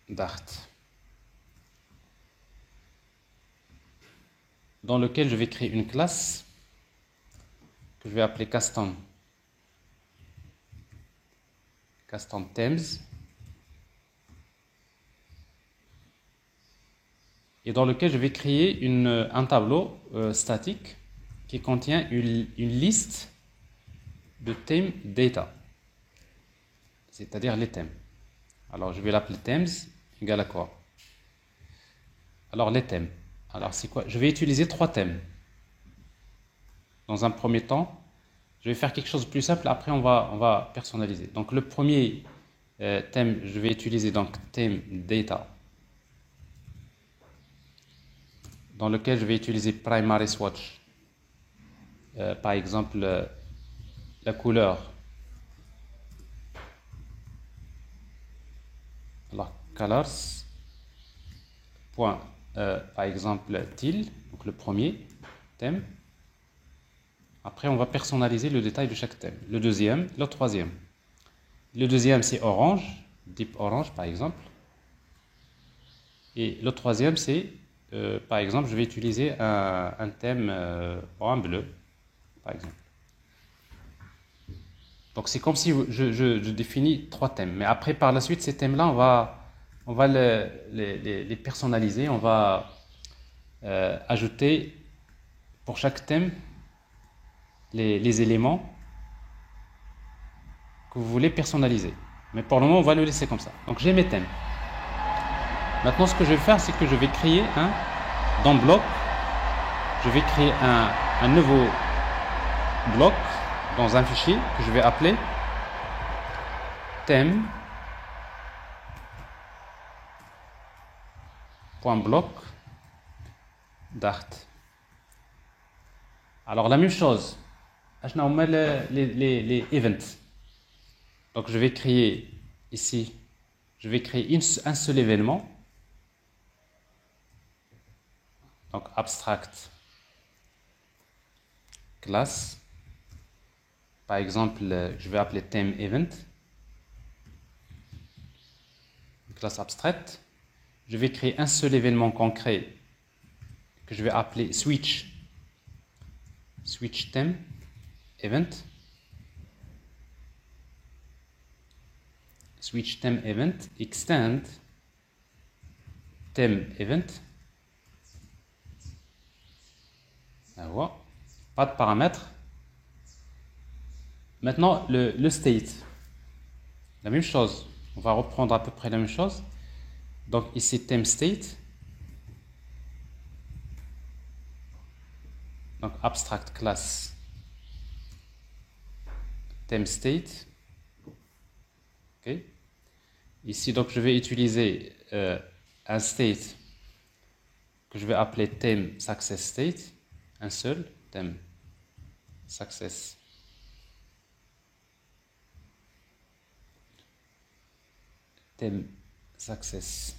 Dart, dans lequel je vais créer une classe que je vais appeler custom themes, et dans lequel je vais créer un tableau statique qui contient une liste de thèmes data, c'est-à-dire les thèmes. Alors je vais l'appeler themes égale à quoi? Alors les thèmes, alors c'est quoi? Je vais utiliser 3 thèmes. Dans un premier temps, je vais faire quelque chose de plus simple, après on va personnaliser. Donc le premier thème, je vais utiliser donc thème data, dans lequel je vais utiliser primary swatch. Par exemple, la couleur. Alors colors, point, par exemple teal, donc le premier thème. Après, on va personnaliser le détail de chaque thème. Le deuxième, le troisième. Le deuxième, c'est orange, deep orange par exemple. Et le troisième, c'est, par exemple, je vais utiliser un thème brun bleu, par exemple. Donc c'est comme si je définis 3 thèmes. Mais après, par la suite, ces thèmes-là, on va les personnaliser. On va ajouter pour chaque thème les éléments que vous voulez personnaliser. Mais pour le moment, on va le laisser comme ça. Donc j'ai mes thèmes. Maintenant, ce que je vais faire, c'est que je vais créer dans bloc, je vais créer un nouveau bloc dans un fichier que je vais appeler thème.bloc Dart. Alors la même chose, on met les events. Donc je vais créer ici, je vais créer un seul événement. Donc abstract class. Par exemple, je vais appeler theme event. Classe abstraite. Je vais créer un seul événement concret que je vais appeler switch theme event. switch theme event, extend theme event. Voilà. Pas de paramètres. Maintenant, le state. La même chose. On va reprendre à peu près la même chose. Donc ici, theme state. Donc abstract class theme state. Ok. Ici, donc je vais utiliser un state que je vais appeler theme success state. Un seul theme success theme success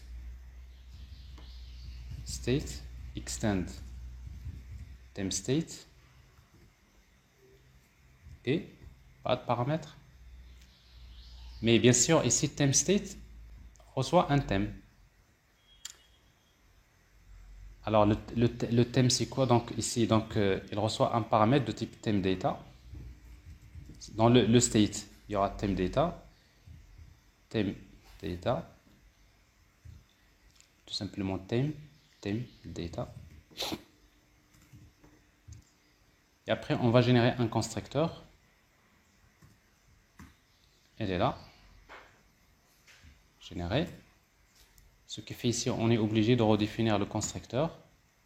state extend theme state et pas de paramètres. Mais bien sûr, ici, theme state reçoit un thème. Alors, le thème, c'est quoi? Donc, ici, donc, il reçoit un paramètre de type theme data. Dans le state, il y aura theme data. Theme data. Tout simplement theme data. Et après, on va générer un constructeur. Elle est là. Générer. Ce qui fait ici, on est obligé de redéfinir le constructeur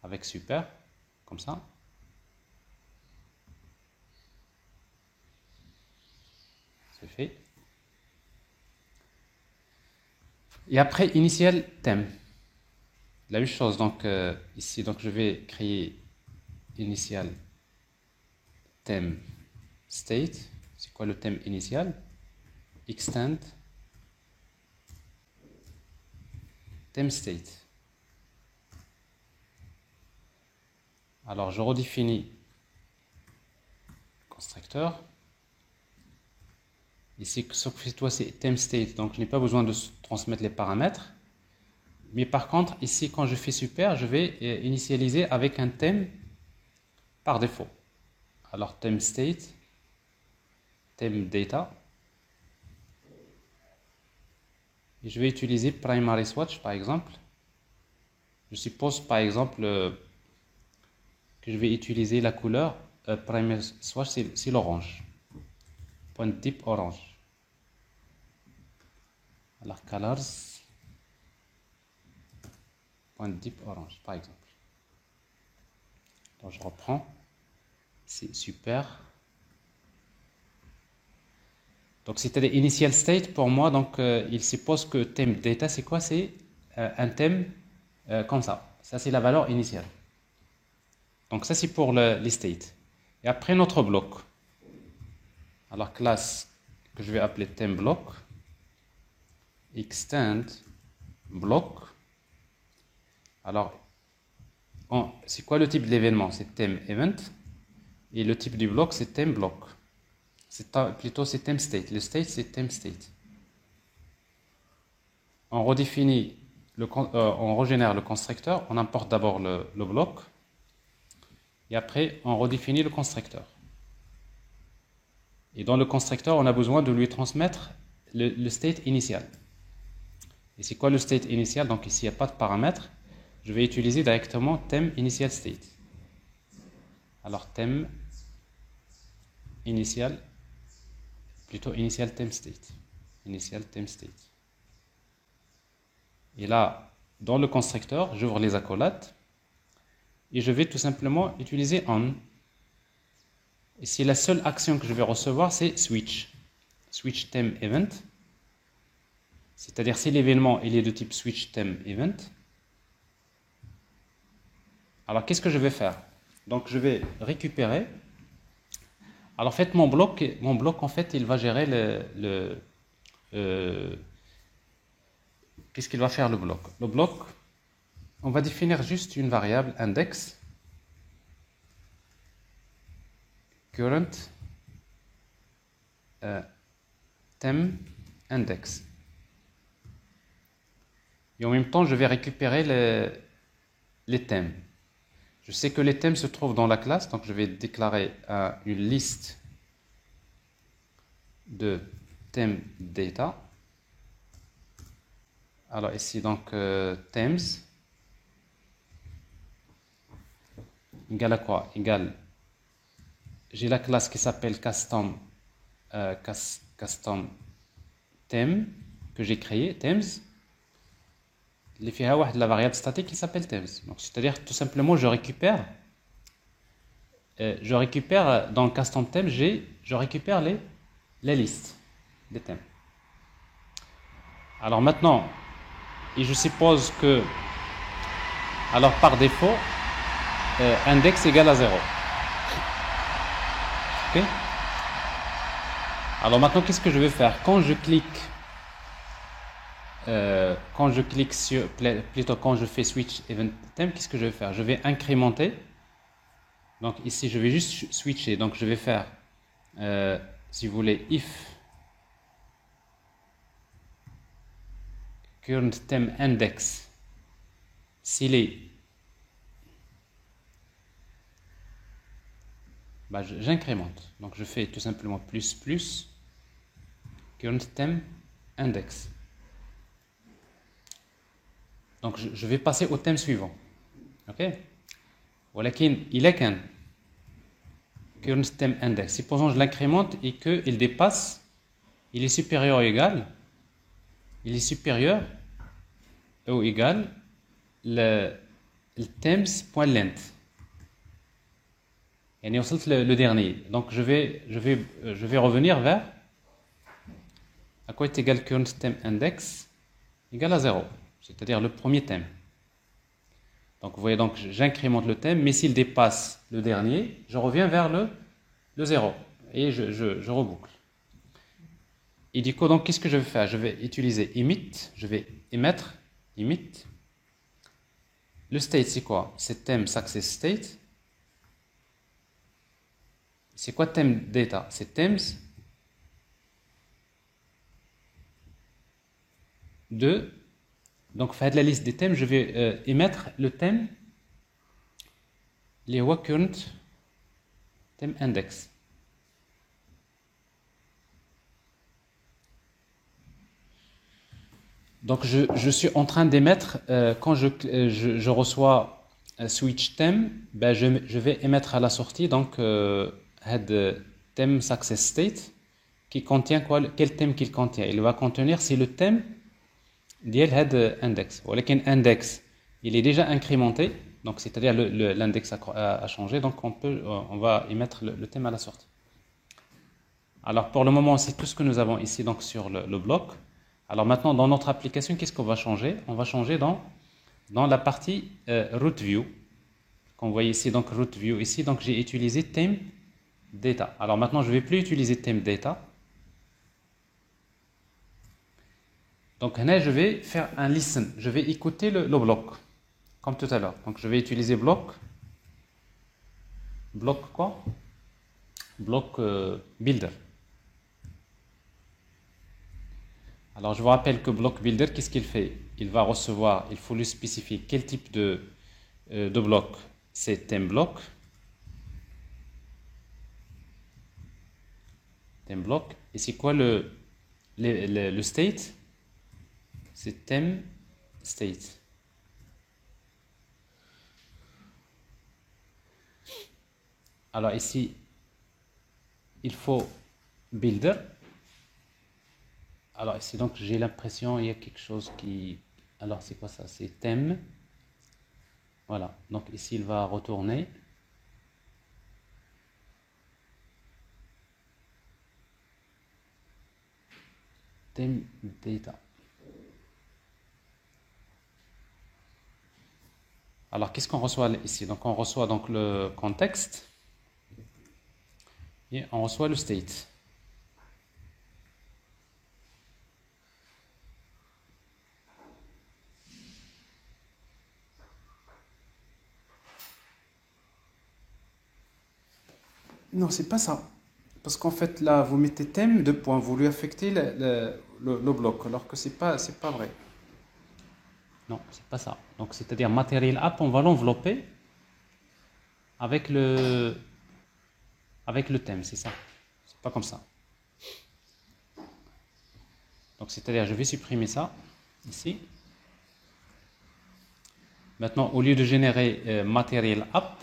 avec super, comme ça. C'est fait. Et après, initial thème. La même chose, donc ici, donc je vais créer initial thème state. C'est quoi le thème initial? Extend theme state. Alors je redéfinis constructeur. Ici, cette fois c'est theme state, donc je n'ai pas besoin de transmettre les paramètres. Mais par contre, ici, quand je fais super, je vais initialiser avec un thème par défaut. Alors theme state, theme data. Et je vais utiliser primary swatch par exemple. Je suppose par exemple que je vais utiliser la couleur primary swatch, c'est l'orange. Point de type orange. Alors colors, point de type orange par exemple. Donc je reprends. C'est super. Donc c'est-à-dire initial state pour moi, donc il suppose que thème data c'est quoi? C'est un thème comme ça. Ça c'est la valeur initiale. Donc ça c'est pour les states. Et après notre bloc. Alors classe que je vais appeler theme block. Extend block. Alors c'est quoi le type de l'événement? C'est theme event. Et le type du bloc c'est theme block. Plutôt c'est theme state. Le state c'est theme state. On redéfinit, on régénère le constructeur. On importe d'abord le bloc. Et après on redéfinit le constructeur. Et dans le constructeur, on a besoin de lui transmettre le state initial. Et c'est quoi le state initial? Donc ici, il n'y a pas de paramètres. Je vais utiliser directement thème initial state. Alors thème initial, plutôt initial theme state. Initial theme state. Et là, dans le constructeur, j'ouvre les accolades. Et je vais tout simplement utiliser on. Ici, la seule action que je vais recevoir, c'est switch. Switch theme event. C'est-à-dire si l'événement il est de type switch theme event. Alors qu'est-ce que je vais faire? Donc je vais récupérer. Alors en fait mon bloc en fait il va gérer qu'est-ce qu'il va faire le bloc? Le bloc, on va définir juste une variable index. Current theme index. Et en même temps, je vais récupérer les thèmes. Je sais que les thèmes se trouvent dans la classe, donc je vais déclarer une liste de thème data. Alors ici, donc, themes égale à quoi? Égale, j'ai la classe qui s'appelle custom theme que j'ai créé, themes. Il y a la variable statique qui s'appelle themes. Donc, c'est-à-dire tout simplement, je récupère dans le custom theme, je récupère les listes des thèmes. Alors maintenant, et je suppose que, alors par défaut, index égale à 0. Ok? Alors maintenant, qu'est-ce que je vais faire? Quand je clique sur, plutôt quand je fais switch event theme, qu'est-ce que je vais faire? Je vais incrémenter. Donc ici, je vais juste switcher. Donc je vais faire, si vous voulez, if current theme index, s'il est, bah, j'incrémente. Donc je fais tout simplement plus current theme index. Donc je vais passer au thème suivant. Ok? ولكن il est qu'un current theme index. Supposons que je l'incrémente et qu'il dépasse, il est supérieur ou égal, il est supérieur ou égal le themes.length. Et on saute le dernier. Donc je vais revenir vers à quoi est égal current theme index égal à 0, c'est-à-dire le premier thème. Donc vous voyez, donc j'incrémente le thème, mais s'il dépasse le dernier, je reviens vers le 0 et je reboucle. Et du coup, donc qu'est-ce que je vais faire? Je vais utiliser emit, je vais émettre emit. Le state, c'est quoi? C'est thème success state. C'est quoi thème data? C'est themes de. Donc, faire de la liste des thèmes, je vais émettre le thème, les current theme index. Donc, je suis en train d'émettre, quand je reçois switch theme, ben je vais émettre à la sortie, donc, head theme success state, qui contient quoi? Quel thème qu'il contient? Il va contenir, c'est le thème ديال هاد index. ولكن index, il est déjà incrémenté, donc c'est-à-dire l'index a changé, donc on va émettre le thème à la sortie. Alors pour le moment, c'est tout ce que nous avons ici donc sur le bloc. Alors maintenant, dans notre application, qu'est-ce qu'on va changer? On va changer dans la partie root view. Qu'on voit ici, donc root view ici, donc j'ai utilisé theme data. Alors maintenant, je ne vais plus utiliser theme data. Donc là, je vais faire un listen. Je vais écouter le bloc, comme tout à l'heure. Donc je vais utiliser bloc. Bloc quoi? Bloc builder. Alors je vous rappelle que bloc builder, qu'est-ce qu'il fait? Il va recevoir, il faut lui spécifier quel type de bloc. C'est theme bloc. Theme bloc. Et c'est quoi le state? C'est theme state. Alors ici, il faut builder. Alors ici, donc j'ai l'impression il y a quelque chose qui... Alors c'est quoi ça? C'est thème. Voilà. Donc ici, il va retourner. Theme data. Alors qu'est-ce qu'on reçoit ici? Donc on reçoit donc le contexte et on reçoit le state. Non, c'est pas ça. Parce qu'en fait, là, vous mettez thème, deux points, vous lui affectez le bloc, alors que c'est pas vrai. Non, c'est pas ça. Donc, c'est-à-dire Material App, on va l'envelopper avec le thème, c'est ça. C'est pas comme ça. Donc, c'est-à-dire, je vais supprimer ça, ici. Maintenant, au lieu de générer Material App,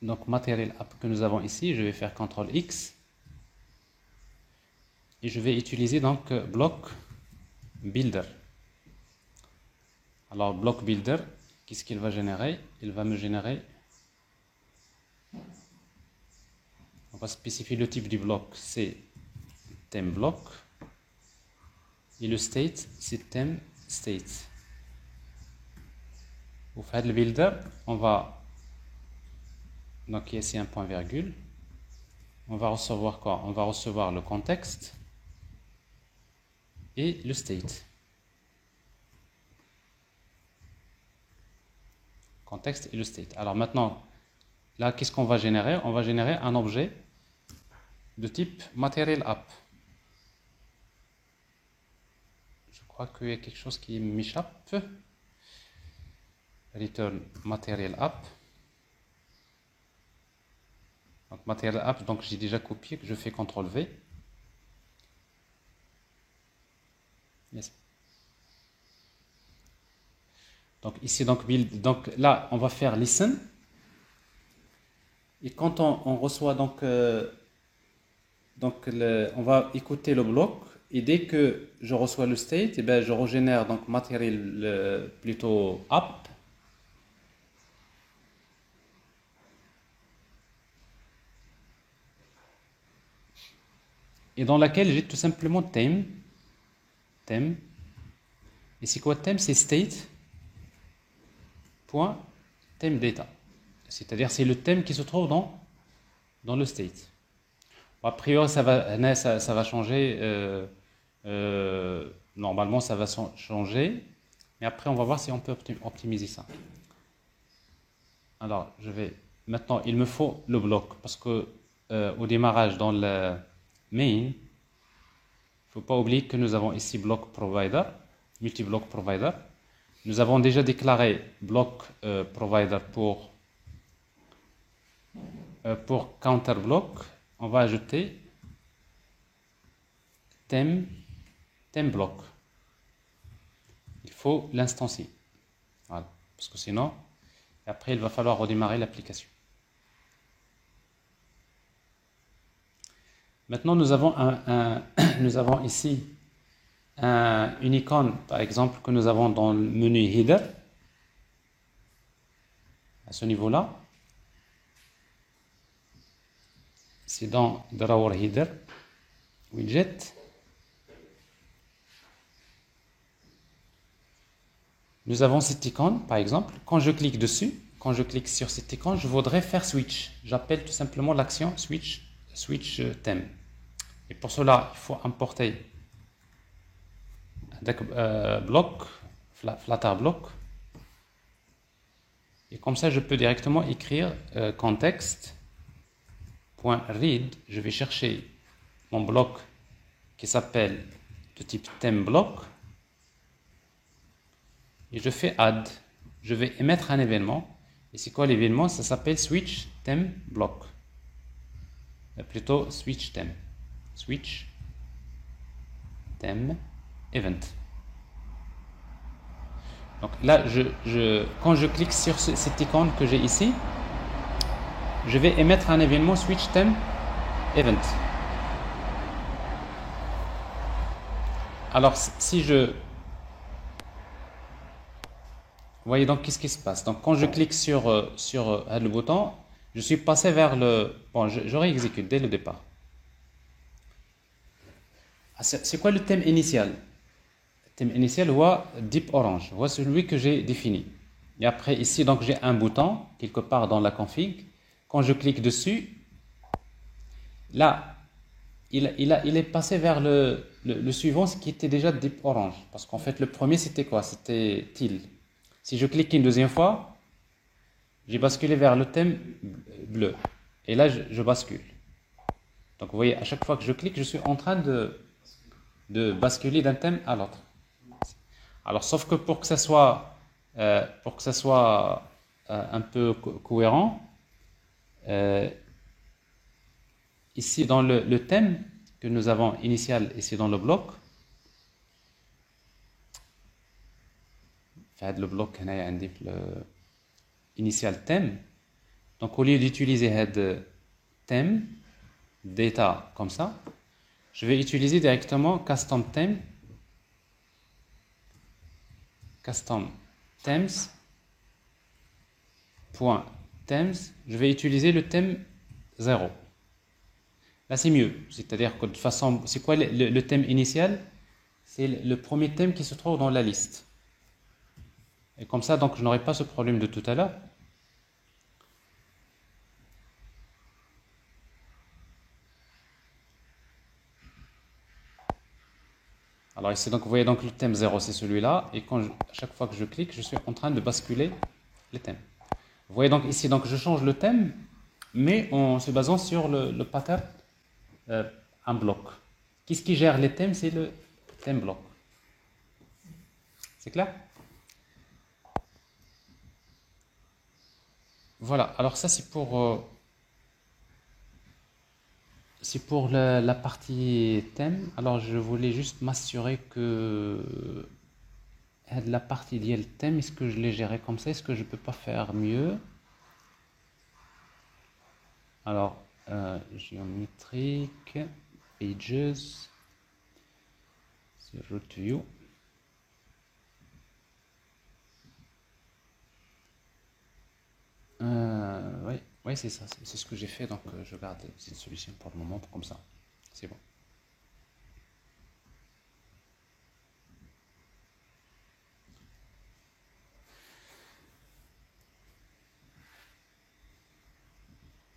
donc Material App que nous avons ici, je vais faire CTRL X et je vais utiliser donc Block Builder. Alors Block Builder, qu'est-ce qu'il va générer? Il va me générer, on va spécifier le type du bloc, c'est theme block et le state c'est theme state. Au fait le builder, on va donc ici un point virgule, on va recevoir quoi? On va recevoir le contexte et le state. Contexte et le state. Alors maintenant, là, qu'est-ce qu'on va générer? On va générer un objet de type Material App. Je crois qu'il y a quelque chose qui m'échappe. Return Material App. Donc Material App, donc j'ai déjà copié, je fais CTRL V. Yes. Donc ici, donc là, on va faire listen. Et quand on reçoit on va écouter le bloc. Et dès que je reçois le state, eh bien, je régénère donc Material plutôt app. Et dans laquelle j'ai tout simplement theme. Et c'est quoi theme? C'est state. Theme data. C'est-à-dire c'est le thème qui se trouve dans le state. Bon, a priori ça va changer. Normalement ça va changer. Mais après on va voir si on peut optimiser ça. Alors maintenant il me faut le bloc parce que au démarrage dans le main, il ne faut pas oublier que nous avons ici block provider, multi-block provider. Nous avons déjà déclaré block provider pour counter block. On va ajouter theme block. Il faut l'instancier. Voilà. Parce que sinon, après il va falloir redémarrer l'application. Maintenant, nous avons nous avons ici une icône, par exemple, que nous avons dans le menu header. À ce niveau-là, c'est dans Drawer Header, Widget. Nous avons cette icône, par exemple. Quand je clique dessus, quand je clique sur cette icône, je voudrais faire switch. J'appelle tout simplement l'action switch theme. Et pour cela, il faut importer bloc, flatter block. Et comme ça, je peux directement écrire context.read. Je vais chercher mon bloc qui s'appelle de type theme block. Et je fais add. Je vais émettre un événement. Et c'est quoi l'événement? Ça s'appelle switch theme block. Plutôt switch theme. Switch theme event. Donc là, quand je clique sur cette icône que j'ai ici, je vais émettre un événement switch theme event. Alors si je... Vous voyez donc qu'est-ce qui se passe. Donc quand je clique sur le bouton, je suis passé vers le... Bon, je réexécute dès le départ. C'est quoi le thème initial? Le thème initial, voit Deep Orange. Voici celui que j'ai défini. Et après, ici, donc j'ai un bouton, quelque part dans la config. Quand je clique dessus, là, il est passé vers le suivant, ce qui était déjà Deep Orange. Parce qu'en fait, le premier, c'était quoi? C'était Teal. Si je clique une deuxième fois, j'ai basculé vers le thème bleu. Et là, je bascule. Donc, vous voyez, à chaque fois que je clique, je suis en train de basculer d'un thème à l'autre. Alors, sauf que pour que ça soit un peu cohérent, ici dans le thème que nous avons initial ici dans le bloc. Le bloc le initial thème. Donc au lieu d'utiliser thème data comme ça, je vais utiliser directement custom theme, custom themes point themes. Je vais utiliser le thème 0. Là c'est mieux, c'est-à-dire que de toute façon, c'est quoi le thème initial? C'est le premier thème qui se trouve dans la liste. Et comme ça, donc je n'aurai pas ce problème de tout à l'heure. Alors ici, donc vous voyez donc le thème 0, c'est celui-là. Et à chaque fois que je clique, je suis en train de basculer les thèmes. Vous voyez donc ici, donc je change le thème, mais en se basant sur le pattern un bloc. Qu'est-ce qui gère les thèmes? C'est le thème bloc. C'est clair? Voilà, alors ça c'est pour la partie thème. Alors je voulais juste m'assurer que la partie du thème, est-ce que je l'ai géré comme ça? Est-ce que je peux pas faire mieux? Alors, géométrique, pages, root to view. Oui, c'est ça, c'est ce que j'ai fait, donc je garde cette solution pour le moment, comme ça, c'est bon.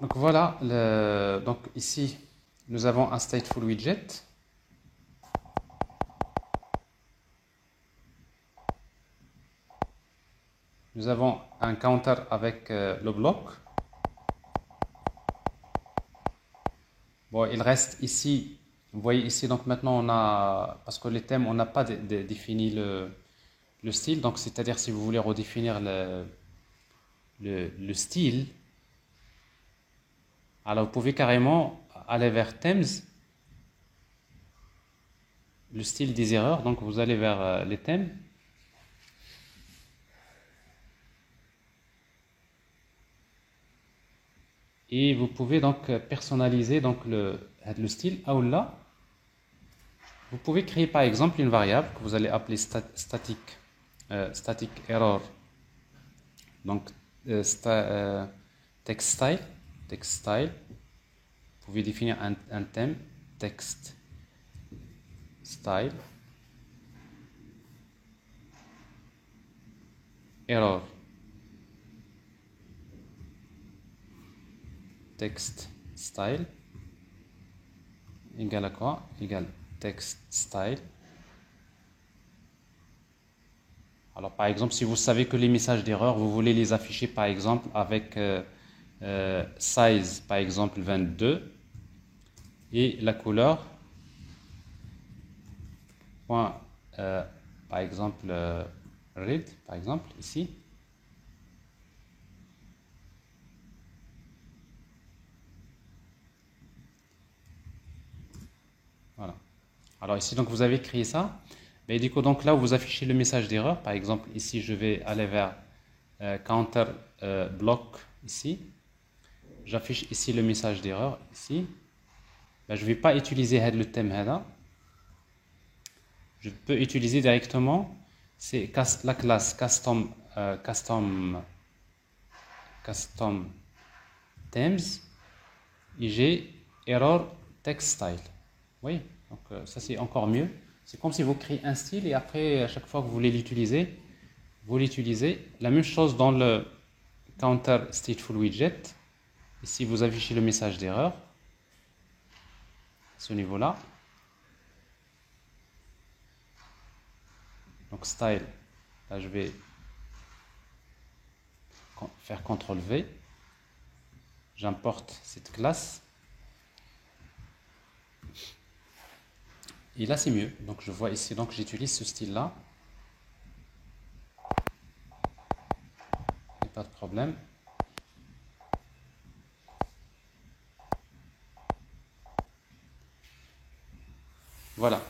Donc voilà, donc ici, nous avons un stateful widget. Nous avons un counter avec le bloc. Bon, il reste ici, vous voyez ici, donc maintenant on a, parce que les thèmes, on n'a pas défini le style, donc c'est-à-dire si vous voulez redéfinir le style, alors vous pouvez carrément aller vers themes, le style des erreurs, donc vous allez vers les thèmes. Et vous pouvez donc personnaliser donc le style là. Vous pouvez créer par exemple une variable que vous allez appeler static error. Donc text style. Vous pouvez définir un thème text style error text style égale à quoi? Égale text style. Alors par exemple, si vous savez que les messages d'erreur, vous voulez les afficher par exemple avec size par exemple 22 et la couleur point, par exemple red par exemple ici. Voilà. Alors ici donc vous avez créé ça. Mais du coup donc là où vous affichez le message d'erreur, par exemple ici je vais aller vers counter block ici. J'affiche ici le message d'erreur ici. Ben, je ne vais pas utiliser le thème header. Je peux utiliser directement c'est la classe custom themes et j'ai error text style. Oui, donc ça c'est encore mieux. C'est comme si vous créez un style et après à chaque fois que vous voulez l'utiliser, vous l'utilisez. La même chose dans le counter stateful widget. Ici vous affichez le message d'erreur. Ce niveau-là. Donc style, là je vais faire CTRL V. J'importe cette classe. Et là c'est mieux. Donc je vois ici, donc j'utilise ce style-là. Pas de problème. Voilà.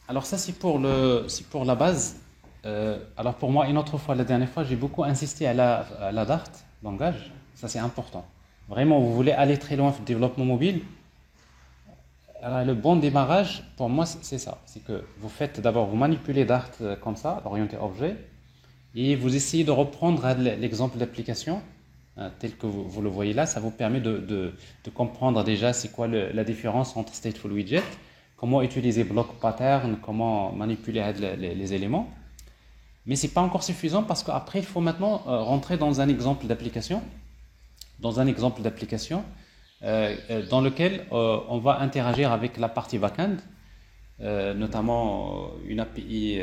Alors ça c'est pour la base. Alors pour moi, une autre fois, la dernière fois, j'ai beaucoup insisté à la Dart, langage. Ça c'est important. Vraiment, vous voulez aller très loin dans le développement mobile. Alors, le bon démarrage, pour moi, c'est ça. C'est que vous faites d'abord, vous manipulez Dart comme ça, orienté objet, et vous essayez de reprendre l'exemple d'application tel que vous le voyez là. Ça vous permet de comprendre déjà c'est quoi la différence entre stateful widget, comment utiliser block pattern, comment manipuler les éléments. Mais ce n'est pas encore suffisant parce qu'après, il faut maintenant rentrer dans un exemple d'application, dans lequel on va interagir avec la partie backend, notamment une API,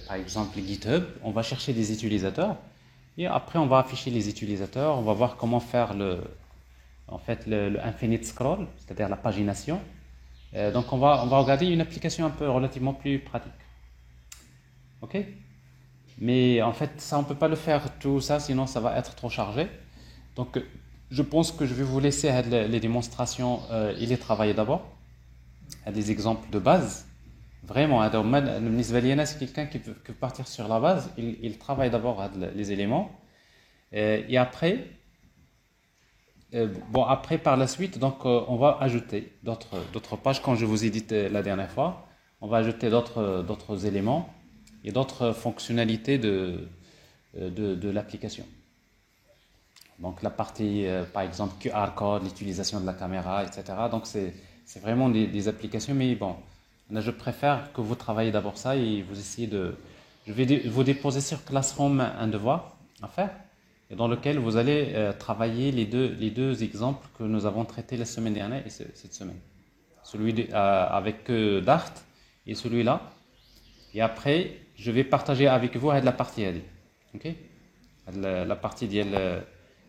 par exemple GitHub. On va chercher des utilisateurs et après on va afficher les utilisateurs. On va voir comment faire le infinite scroll, c'est-à-dire la pagination. Donc on va regarder une application un peu relativement plus pratique. Ok? Mais en fait, ça on peut pas le faire tout ça, sinon ça va être trop chargé. Donc je pense que je vais vous laisser les démonstrations et les travailler d'abord. Des exemples de base. Vraiment, c'est quelqu'un qui peut partir sur la base. Il travaille d'abord les éléments. Et après, après par la suite, donc on va ajouter d'autres pages, comme je vous ai dit la dernière fois. On va ajouter d'autres éléments et d'autres fonctionnalités de l'application. Donc la partie, par exemple, QR code, l'utilisation de la caméra, etc. Donc c'est vraiment des applications, mais bon, là, je préfère que vous travaillez d'abord ça et vous essayez de... Je vais vous déposer sur Classroom un devoir à faire, et dans lequel vous allez travailler les deux exemples que nous avons traités la semaine dernière et cette semaine. Celui avec Dart et celui-là. Et après, je vais partager avec vous la partie AD. Ok? La partie de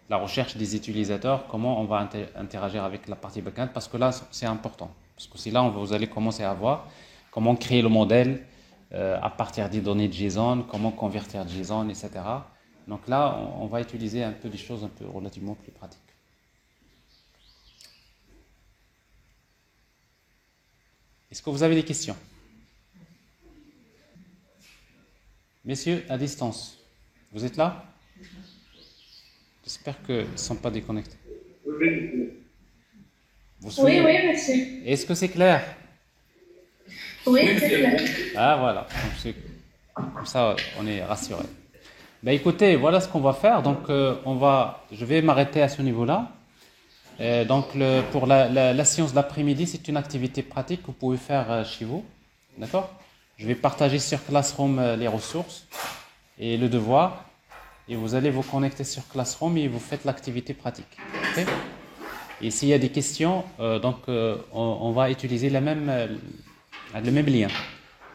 la recherche des utilisateurs, comment on va interagir avec la partie backend, parce que là, c'est important. Parce que c'est là où vous allez commencer à voir comment créer le modèle à partir des données de JSON, comment convertir JSON, etc. Donc là, on va utiliser un peu des choses un peu relativement plus pratiques. Est-ce que vous avez des questions? Messieurs, à distance, vous êtes là? J'espère qu'ils ne sont pas déconnectés. Oui, merci. Est-ce que c'est clair? Oui, c'est clair. Ah voilà, comme ça on est rassuré. Ben écoutez, voilà ce qu'on va faire. Donc je vais m'arrêter à ce niveau-là. Donc pour la séance d'après-midi, c'est une activité pratique que vous pouvez faire chez vous. D'accord? Je vais partager sur Classroom les ressources et le devoir. Et vous allez vous connecter sur Classroom et vous faites l'activité pratique. Okay? Et s'il y a des questions, on va utiliser le même lien.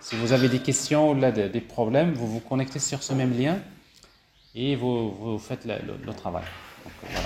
Si vous avez des questions ou des problèmes, vous vous connectez sur ce même lien et vous faites le travail. Donc, voilà.